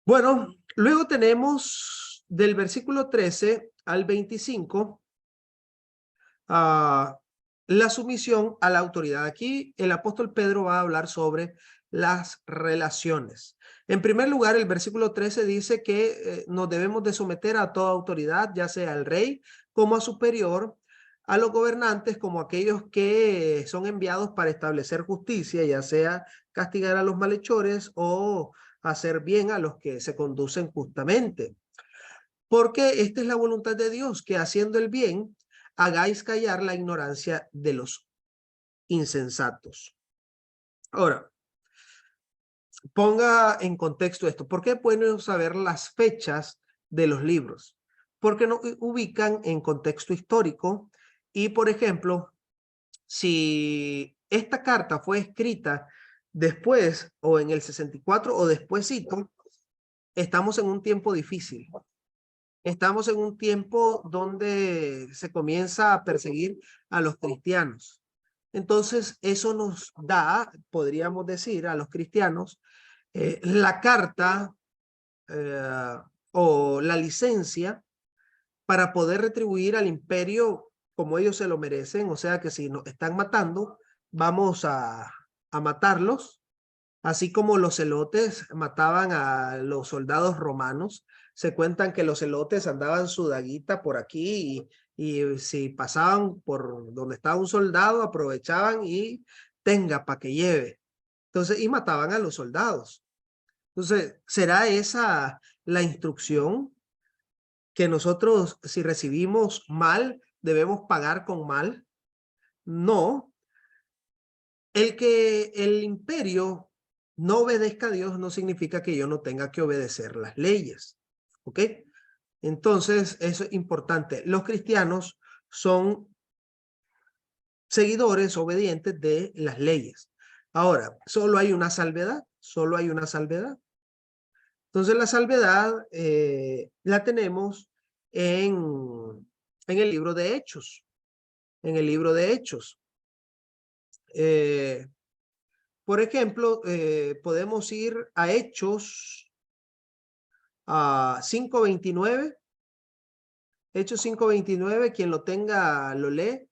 Bueno, luego tenemos del versículo 13 al 25, la sumisión a la autoridad. Aquí el apóstol Pedro va a hablar sobre las relaciones. En primer lugar, el versículo 13 dice que nos debemos de someter a toda autoridad, ya sea al rey como a superior, a los gobernantes como aquellos que son enviados para establecer justicia, ya sea castigar a los malhechores o hacer bien a los que se conducen justamente. Porque esta es la voluntad de Dios, que haciendo el bien, hagáis callar la ignorancia de los insensatos. Ahora, ponga en contexto esto. ¿Por qué podemos saber las fechas de los libros? Porque nos ubican en contexto histórico y, por ejemplo, si esta carta fue escrita después o en el 64 o despuésito, estamos en un tiempo difícil. Estamos en un tiempo donde se comienza a perseguir a los cristianos. Entonces, eso nos da, podríamos decir, a los cristianos, la carta o la licencia para poder retribuir al imperio como ellos se lo merecen. O sea que si nos están matando, vamos a matarlos. Así como los celotes mataban a los soldados romanos, se cuentan que los celotes andaban su daguita por aquí y si pasaban por donde estaba un soldado, aprovechaban y tenga para que lleve. Entonces, y mataban a los soldados. Entonces, ¿será esa la instrucción que nosotros, si recibimos mal, debemos pagar con mal? No. El que el imperio no obedezca a Dios no significa que yo no tenga que obedecer las leyes. ¿Ok? Entonces, eso es importante. Los cristianos son seguidores obedientes de las leyes. Ahora, solo hay una salvedad. Solo hay una salvedad. Entonces la salvedad la tenemos en el libro de Hechos. En el libro de Hechos. Por ejemplo, podemos ir a Hechos 5:29. Hechos 5:29, quien lo tenga lo lee.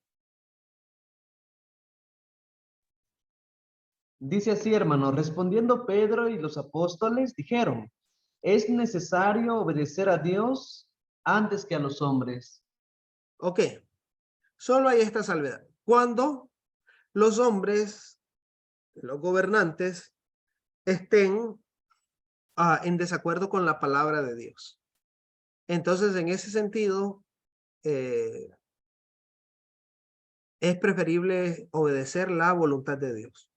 Dice así, hermano, respondiendo Pedro y los apóstoles dijeron, es necesario obedecer a Dios antes que a los hombres. Ok, solo hay esta salvedad. Cuando los hombres, los gobernantes, estén en desacuerdo con la palabra de Dios. Entonces, en ese sentido, es preferible obedecer la voluntad de Dios.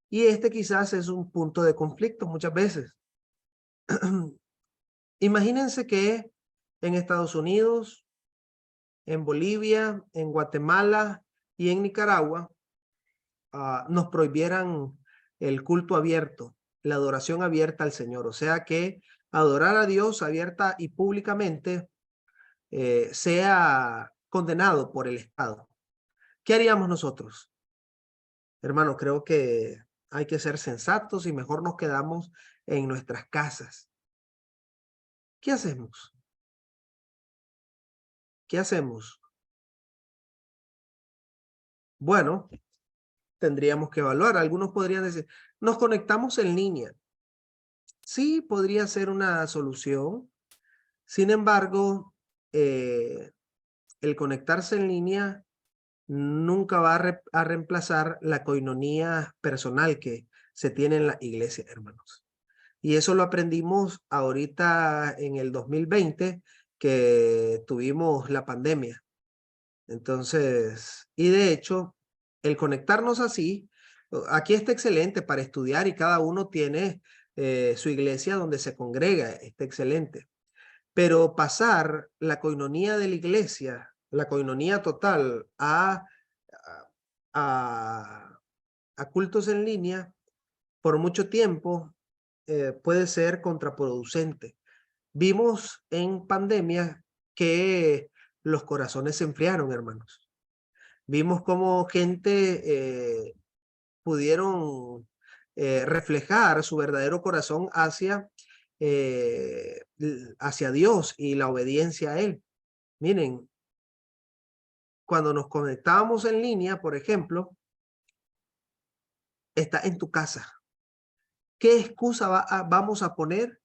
Y este quizás es un punto de conflicto muchas veces. Imagínense que en Estados Unidos, en Bolivia, en Guatemala y en Nicaragua nos prohibieran el culto abierto, la adoración abierta al Señor. O sea que adorar a Dios abierta y públicamente sea condenado por el Estado. ¿Qué haríamos nosotros? Hermano, creo que hay que ser sensatos y mejor nos quedamos en nuestras casas. ¿Qué hacemos? ¿Qué hacemos? Bueno, tendríamos que evaluar. Algunos podrían decir, nos conectamos en línea. Sí, podría ser una solución. Sin embargo, el conectarse en línea nunca va a reemplazar la coinonía personal que se tiene en la iglesia, hermanos. Y eso lo aprendimos ahorita en el 2020, que tuvimos la pandemia. Entonces, y de hecho, el conectarnos así, aquí está excelente para estudiar y cada uno tiene su iglesia donde se congrega, está excelente. Pero pasar la coinonía de la iglesia, la coinonía total a cultos en línea por mucho tiempo puede ser contraproducente. Vimos en pandemia que los corazones se enfriaron, hermanos. Vimos cómo gente pudieron reflejar su verdadero corazón hacia Dios y la obediencia a Él. Miren, cuando nos conectábamos en línea, por ejemplo, está en tu casa. ¿Qué excusa vamos a poner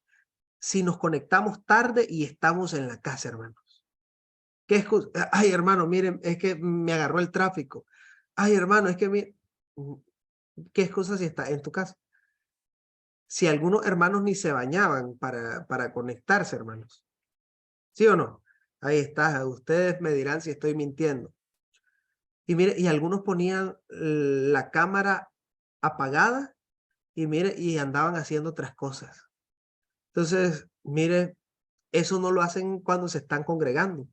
si nos conectamos tarde y estamos en la casa, hermanos? ¿Qué excusa? Ay, hermano, miren, es que me agarró el tráfico. Ay, hermano, es que ¿qué excusa si está en tu casa? Si algunos hermanos ni se bañaban para conectarse, hermanos. ¿Sí o no? Ahí está. Ustedes me dirán si estoy mintiendo. Y mire, y algunos ponían la cámara apagada y mire, y andaban haciendo otras cosas. Entonces, mire, eso no lo hacen cuando se están congregando.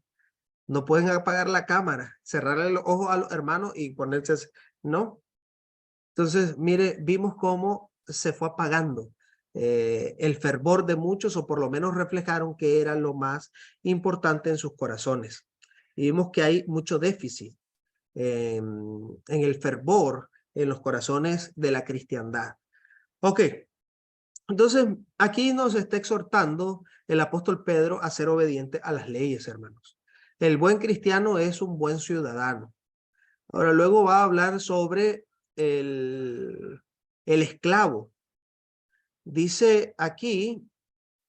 No pueden apagar la cámara, cerrarle los ojos a los hermanos y ponerse, no. Entonces, mire, vimos cómo se fue apagando el fervor de muchos, o por lo menos reflejaron que era lo más importante en sus corazones. Y vimos que hay mucho déficit en el fervor en los corazones de la cristiandad. Ok, entonces aquí nos está exhortando el apóstol Pedro a ser obediente a las leyes, hermanos. El buen cristiano es un buen ciudadano. Ahora luego va a hablar sobre el esclavo. Dice aquí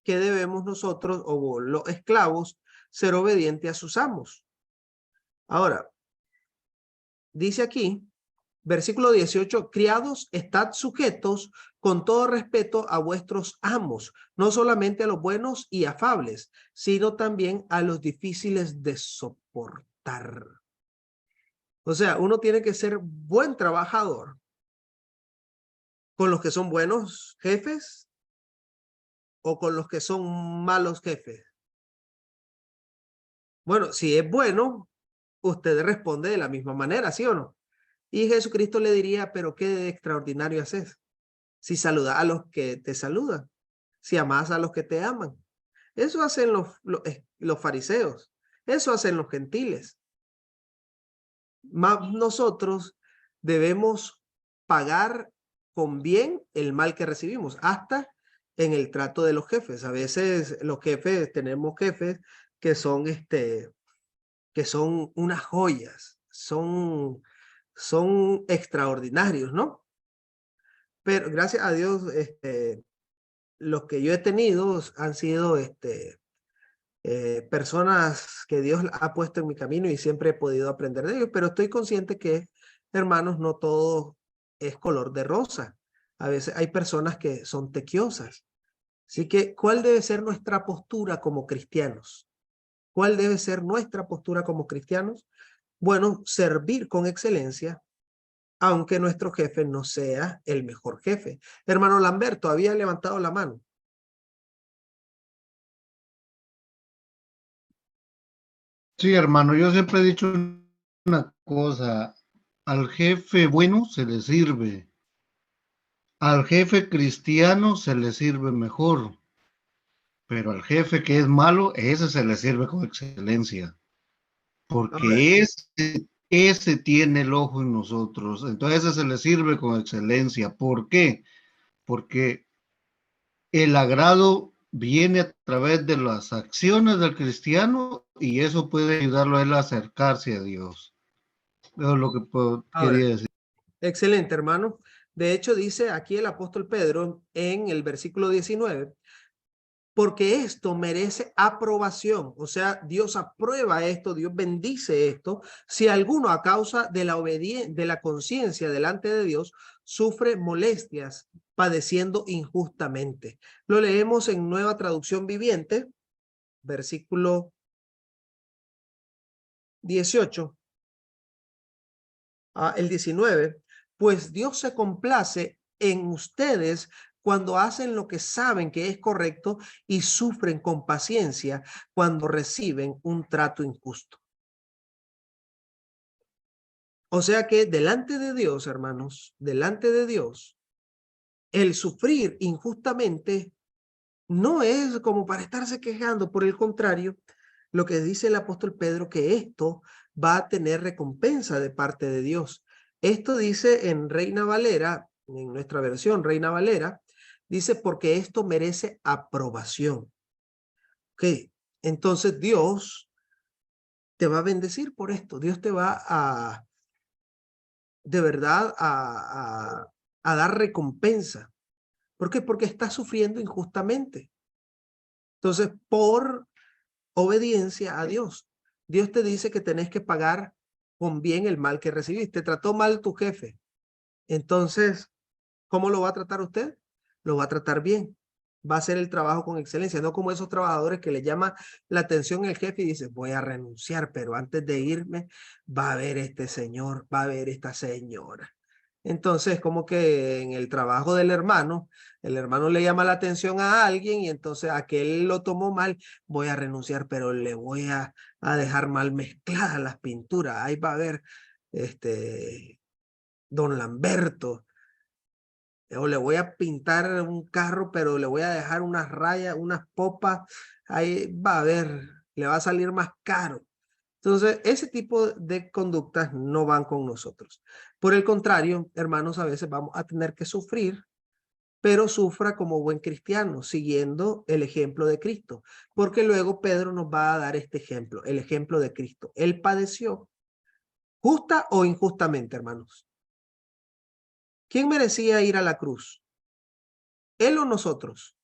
que debemos nosotros, o los esclavos, ser obedientes a sus amos. Ahora, dice aquí, versículo 18, criados, estad sujetos con todo respeto a vuestros amos, no solamente a los buenos y afables, sino también a los difíciles de soportar. O sea, uno tiene que ser buen trabajador con los que son buenos jefes o con los que son malos jefes. Bueno, si es bueno, usted responde de la misma manera, ¿sí o no? Y Jesucristo le diría, pero qué extraordinario haces si saluda a los que te saludan. si amas a los que te aman. Eso hacen los fariseos. Eso hacen los gentiles. Más nosotros debemos pagar con bien el mal que recibimos, hasta en el trato de los jefes. A veces los jefes, tenemos jefes que son unas joyas, son extraordinarios, ¿no? Pero gracias a Dios, los que yo he tenido han sido personas que Dios ha puesto en mi camino y siempre he podido aprender de ellos, pero estoy consciente que, hermanos, no todo es color de rosa. A veces hay personas que son tequiosas. Así que, ¿cuál debe ser nuestra postura como cristianos? ¿Cuál debe ser nuestra postura como cristianos? Bueno, servir con excelencia, aunque nuestro jefe no sea el mejor jefe. Hermano Lamberto, había levantado la mano. Sí, hermano, yo siempre he dicho una cosa, al jefe bueno se le sirve, al jefe cristiano se le sirve mejor, pero al jefe que es malo, ese se le sirve con excelencia, Ahora, porque ese tiene el ojo en nosotros, entonces ese se le sirve con excelencia. ¿Por qué? Porque el agrado viene a través de las acciones del cristiano y eso puede ayudarlo a él a acercarse a Dios. Eso es lo que ahora, quería decir. excelente, hermano. De hecho, dice aquí el apóstol Pedro en el versículo 19, porque esto merece aprobación. O sea, Dios aprueba esto, Dios bendice esto. Si alguno a causa de la obediencia, de la conciencia delante de Dios, sufre molestias, padeciendo injustamente. Lo leemos en Nueva Traducción Viviente, versículo 18. El 19, pues Dios se complace en ustedes cuando hacen lo que saben que es correcto y sufren con paciencia cuando reciben un trato injusto. O sea que delante de Dios, hermanos, delante de Dios, el sufrir injustamente no es como para estarse quejando. Por el contrario, lo que dice el apóstol Pedro, que esto va a tener recompensa de parte de Dios. Esto dice en Reina Valera, en nuestra versión Reina Valera, dice porque esto merece aprobación. Ok, entonces Dios te va a bendecir por esto. Dios te va de verdad, a dar recompensa. ¿Por qué? Porque estás sufriendo injustamente. Entonces, por obediencia a Dios. Dios te dice que tenés que pagar con bien el mal que recibiste. Te trató mal tu jefe. Entonces, ¿cómo lo va a tratar usted? Lo va a tratar bien. Va a hacer el trabajo con excelencia, no como esos trabajadores que le llama la atención el jefe y dice, voy a renunciar, pero antes de irme va a ver este señor, va a ver esta señora. Entonces, como que en el trabajo del hermano, el hermano le llama la atención a alguien y entonces aquel lo tomó mal, voy a renunciar, pero le voy a dejar mal mezcladas las pinturas. Ahí va a ver don Lamberto, o le voy a pintar un carro, pero le voy a dejar unas rayas, unas popas, ahí va a ver, le va a salir más caro. Entonces, ese tipo de conductas no van con nosotros. Por el contrario, hermanos, a veces vamos a tener que sufrir, pero sufra como buen cristiano, siguiendo el ejemplo de Cristo. Porque luego Pedro nos va a dar este ejemplo, el ejemplo de Cristo. Él padeció, justa o injustamente, hermanos. ¿Quién merecía ir a la cruz? ¿Él o nosotros?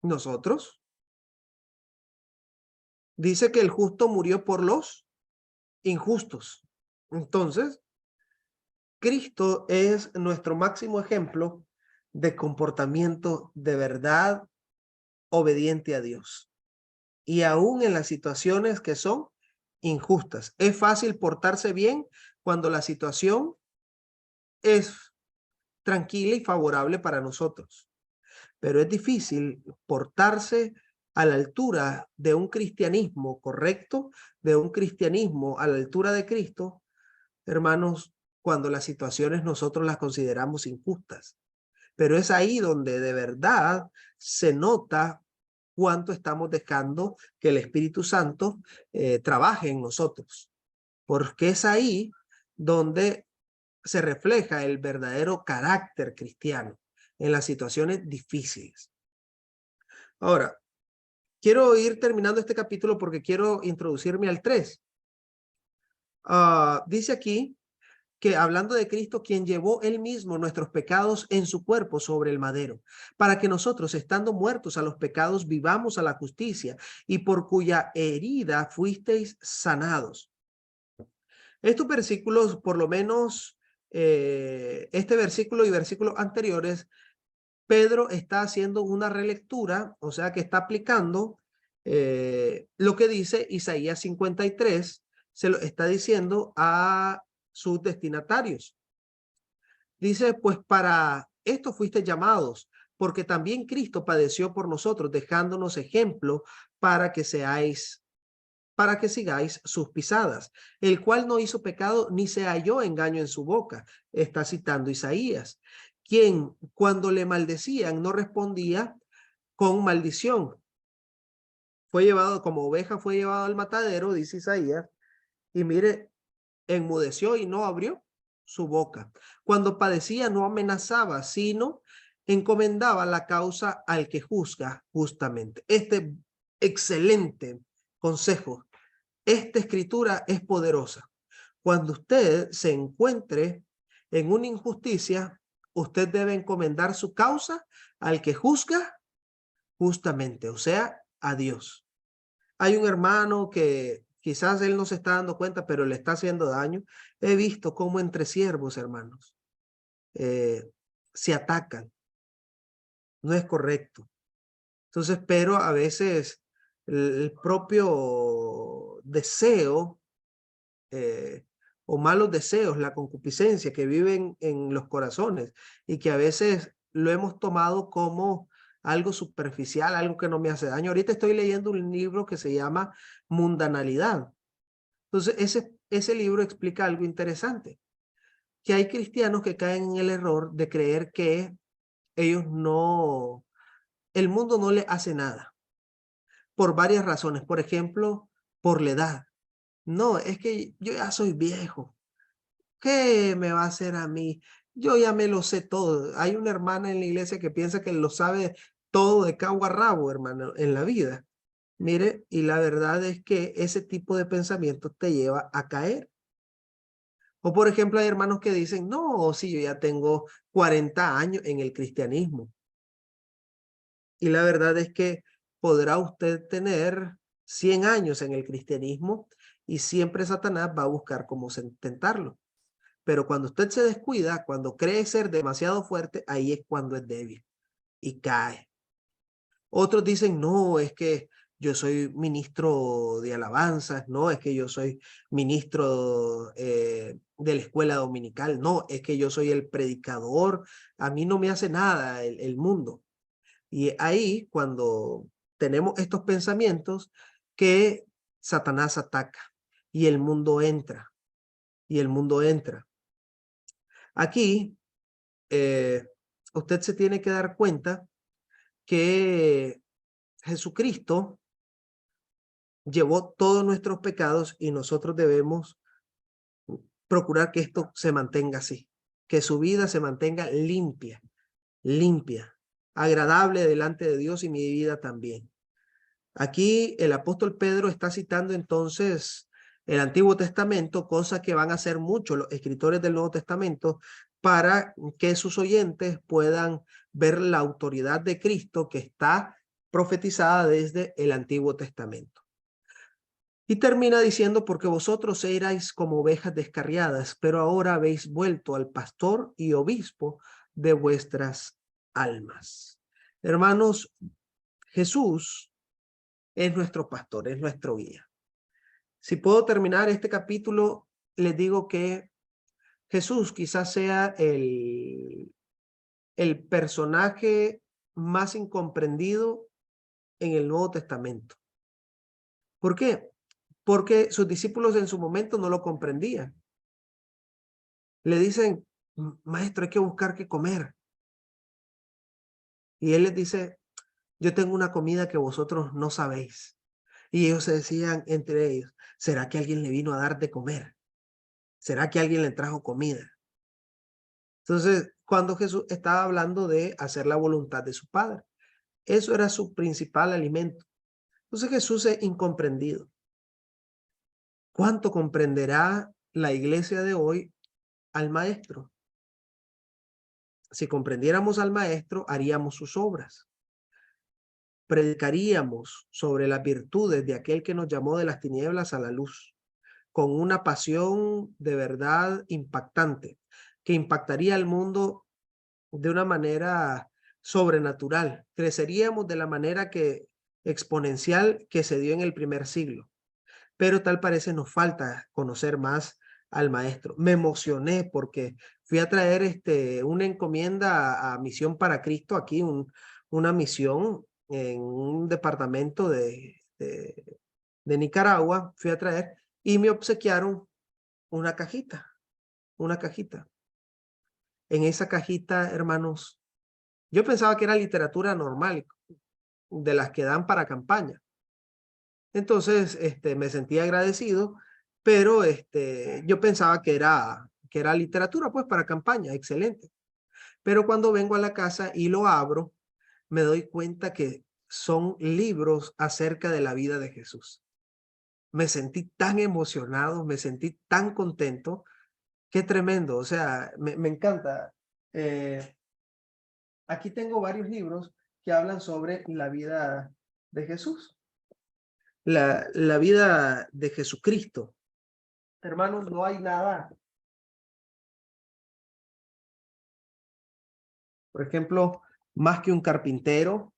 ¿Nosotros? Dice que el justo murió por los injustos. Entonces, Cristo es nuestro máximo ejemplo de comportamiento de verdad obediente a Dios. Y aún en las situaciones que son injustas. Es fácil portarse bien cuando la situación es tranquila y favorable para nosotros. Pero es difícil portarse a la altura de un cristianismo correcto, de un cristianismo a la altura de Cristo, hermanos, cuando las situaciones nosotros las consideramos injustas. pero es ahí donde de verdad se nota cuánto estamos dejando que el Espíritu Santo trabaje en nosotros, porque es ahí donde se refleja el verdadero carácter cristiano en las situaciones difíciles. Ahora, quiero ir terminando este capítulo porque quiero introducirme al 3. Dice aquí que hablando de Cristo, quien llevó él mismo nuestros pecados en su cuerpo sobre el madero, para que nosotros, estando muertos a los pecados, vivamos a la justicia, y por cuya herida fuisteis sanados. Estos versículos, por lo menos este versículo y versículos anteriores, Pedro está haciendo una relectura, o sea que está aplicando lo que dice Isaías 53, se lo está diciendo a sus destinatarios. Dice, pues para esto fuiste llamados, porque también Cristo padeció por nosotros, dejándonos ejemplo para que sigáis sus pisadas, el cual no hizo pecado ni se halló engaño en su boca. Está citando Isaías, quien cuando le maldecían no respondía con maldición. Fue llevado como oveja, fue llevado al matadero, dice Isaías, y mire, enmudeció y no abrió su boca. Cuando padecía no amenazaba, sino encomendaba la causa al que juzga justamente. Este excelente consejo, esta escritura es poderosa. Cuando usted se encuentre en una injusticia, usted debe encomendar su causa al que juzga justamente, o sea, a Dios. Hay un hermano que quizás él no se está dando cuenta, pero le está haciendo daño. He visto cómo entre siervos, hermanos, se atacan. No es correcto. Entonces, pero a veces el propio deseo o malos deseos, la concupiscencia que viven en los corazones y que a veces lo hemos tomado como algo superficial, algo que no me hace daño. Ahorita estoy leyendo un libro que se llama Mundanalidad. Entonces, ese libro explica algo interesante, que hay cristianos que caen en el error de creer que ellos no, el mundo no les hace nada, por varias razones. Por ejemplo, por la edad. No, es que yo ya soy viejo. ¿Qué me va a hacer a mí? Yo ya me lo sé todo. Hay una hermana en la iglesia que piensa que lo sabe todo de cabo a rabo, hermano, en la vida. Mire, y la verdad es que ese tipo de pensamiento te lleva a caer. O por ejemplo, hay hermanos que dicen, no, si yo ya tengo 40 años en el cristianismo. Y la verdad es que podrá usted tener 100 años en el cristianismo y siempre Satanás va a buscar cómo tentarlo. Pero cuando usted se descuida, cuando cree ser demasiado fuerte, ahí es cuando es débil y cae. Otros dicen, no, es que yo soy ministro de alabanzas, no, es que yo soy ministro de la escuela dominical, no, es que yo soy el predicador, a mí no me hace nada el mundo. Y ahí, cuando tenemos estos pensamientos, que Satanás ataca y el mundo entra, y el mundo entra. Aquí, usted se tiene que dar cuenta que Jesucristo llevó todos nuestros pecados y nosotros debemos procurar que esto se mantenga así, que su vida se mantenga limpia, agradable delante de Dios y mi vida también. Aquí el apóstol Pedro está citando entonces el Antiguo Testamento, cosa que van a hacer muchos los escritores del Nuevo Testamento para que sus oyentes puedan ver la autoridad de Cristo que está profetizada desde el Antiguo Testamento. Y termina diciendo, porque vosotros erais como ovejas descarriadas, pero ahora habéis vuelto al pastor y obispo de vuestras almas. Hermanos, Jesús es nuestro pastor, es nuestro guía. Si puedo terminar este capítulo, les digo que Jesús quizás sea el personaje más incomprendido en el Nuevo Testamento. ¿Por qué? Porque sus discípulos en su momento no lo comprendían. Le dicen, maestro, hay que buscar qué comer. Y él les dice, yo tengo una comida que vosotros no sabéis. Y ellos se decían entre ellos, ¿será que alguien le vino a dar de comer? ¿Será que alguien le trajo comida? Entonces, cuando Jesús estaba hablando de hacer la voluntad de su Padre, eso era su principal alimento. Entonces Jesús es incomprendido. ¿Cuánto comprenderá la iglesia de hoy al maestro? Si comprendiéramos al maestro, haríamos sus obras. Predicaríamos sobre las virtudes de aquel que nos llamó de las tinieblas a la luz, con una pasión de verdad impactante, que impactaría al mundo de una manera sobrenatural. Creceríamos de la manera exponencial que se dio en el primer siglo. Pero tal parece nos falta conocer más al maestro. Me emocioné porque fui a traer una encomienda a Misión para Cristo, aquí una misión en un departamento de Nicaragua, fui a traer y me obsequiaron una cajita. En esa cajita, hermanos, yo pensaba que era literatura normal, de las que dan para campaña. Entonces, me sentí agradecido, pero yo pensaba que era literatura, pues, para campaña, excelente. Pero cuando vengo a la casa y lo abro, me doy cuenta que son libros acerca de la vida de Jesús. Me sentí tan emocionado, me sentí tan contento. Qué tremendo, o sea, me encanta. Aquí tengo varios libros que hablan sobre la vida de Jesús. La vida de Jesucristo. Hermanos, no hay nada. Por ejemplo, más que un carpintero.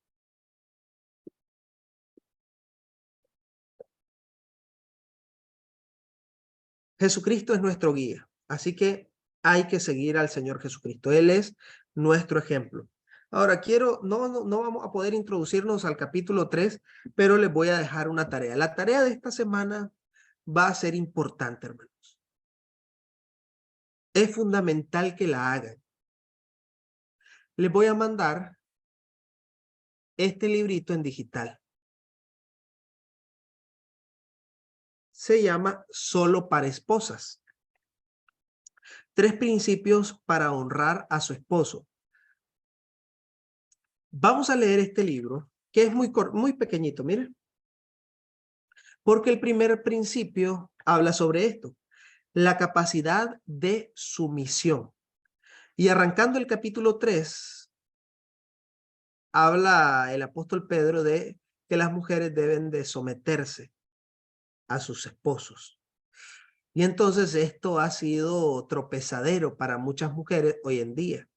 Jesucristo es nuestro guía. Así que hay que seguir al Señor Jesucristo. Él es nuestro ejemplo. Ahora, no vamos a poder introducirnos al capítulo 3, pero les voy a dejar una tarea. La tarea de esta semana va a ser importante, hermanos. Es fundamental que la hagan. Les voy a mandar este librito en digital. Se llama Solo para Esposas. 3 principios para honrar a su esposo. Vamos a leer este libro, que es muy pequeñito, miren. Porque el primer principio habla sobre esto, la capacidad de sumisión. Y arrancando el capítulo 3, habla el apóstol Pedro de que las mujeres deben de someterse a sus esposos. Y entonces esto ha sido tropezadero para muchas mujeres hoy en día.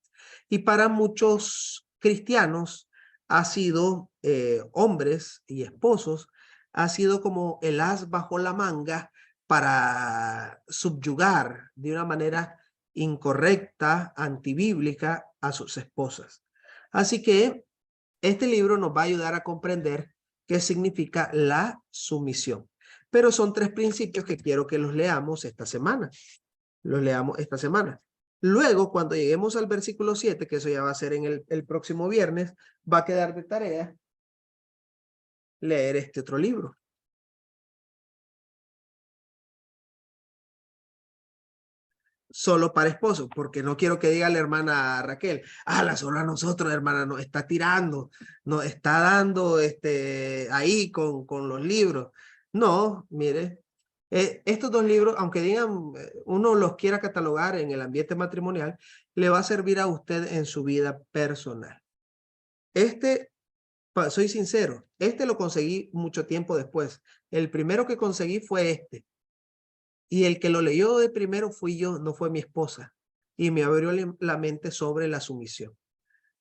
Y para muchos cristianos ha sido, hombres y esposos, ha sido como el as bajo la manga para subyugar de una manera incorrecta, antibíblica a sus esposas. Así que este libro nos va a ayudar a comprender qué significa la sumisión. Pero son 3 principios que quiero que los leamos esta semana. Los leamos esta semana. Luego, cuando lleguemos al versículo 7, que eso ya va a ser en el próximo viernes, va a quedar de tarea leer este otro libro. Solo para esposos, porque no quiero que diga la hermana Raquel, solo a nosotros, hermana, nos está tirando, nos está dando ahí con los libros. No, mire, estos 2 libros, aunque digan, uno los quiera catalogar en el ambiente matrimonial, le va a servir a usted en su vida personal. Soy sincero, lo conseguí mucho tiempo después. El primero que conseguí fue este. Y el que lo leyó de primero fui yo, no fue mi esposa. Y me abrió la mente sobre la sumisión.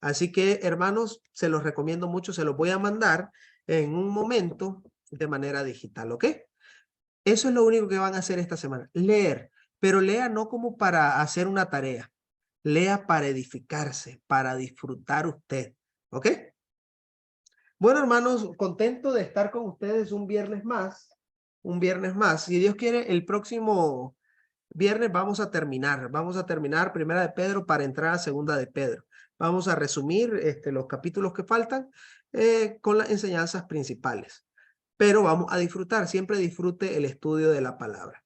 Así que, hermanos, se los recomiendo mucho. Se los voy a mandar en un momento de manera digital, ¿ok? Eso es lo único que van a hacer esta semana. Leer. Pero lea no como para hacer una tarea. Lea para edificarse, para disfrutar usted, ¿ok? Bueno, hermanos, contento de estar con ustedes un viernes más. Si Dios quiere, el próximo viernes vamos a terminar Primera de Pedro para entrar a Segunda de Pedro. Vamos a resumir los capítulos que faltan con las enseñanzas principales. Pero vamos a disfrutar, siempre disfrute el estudio de la palabra.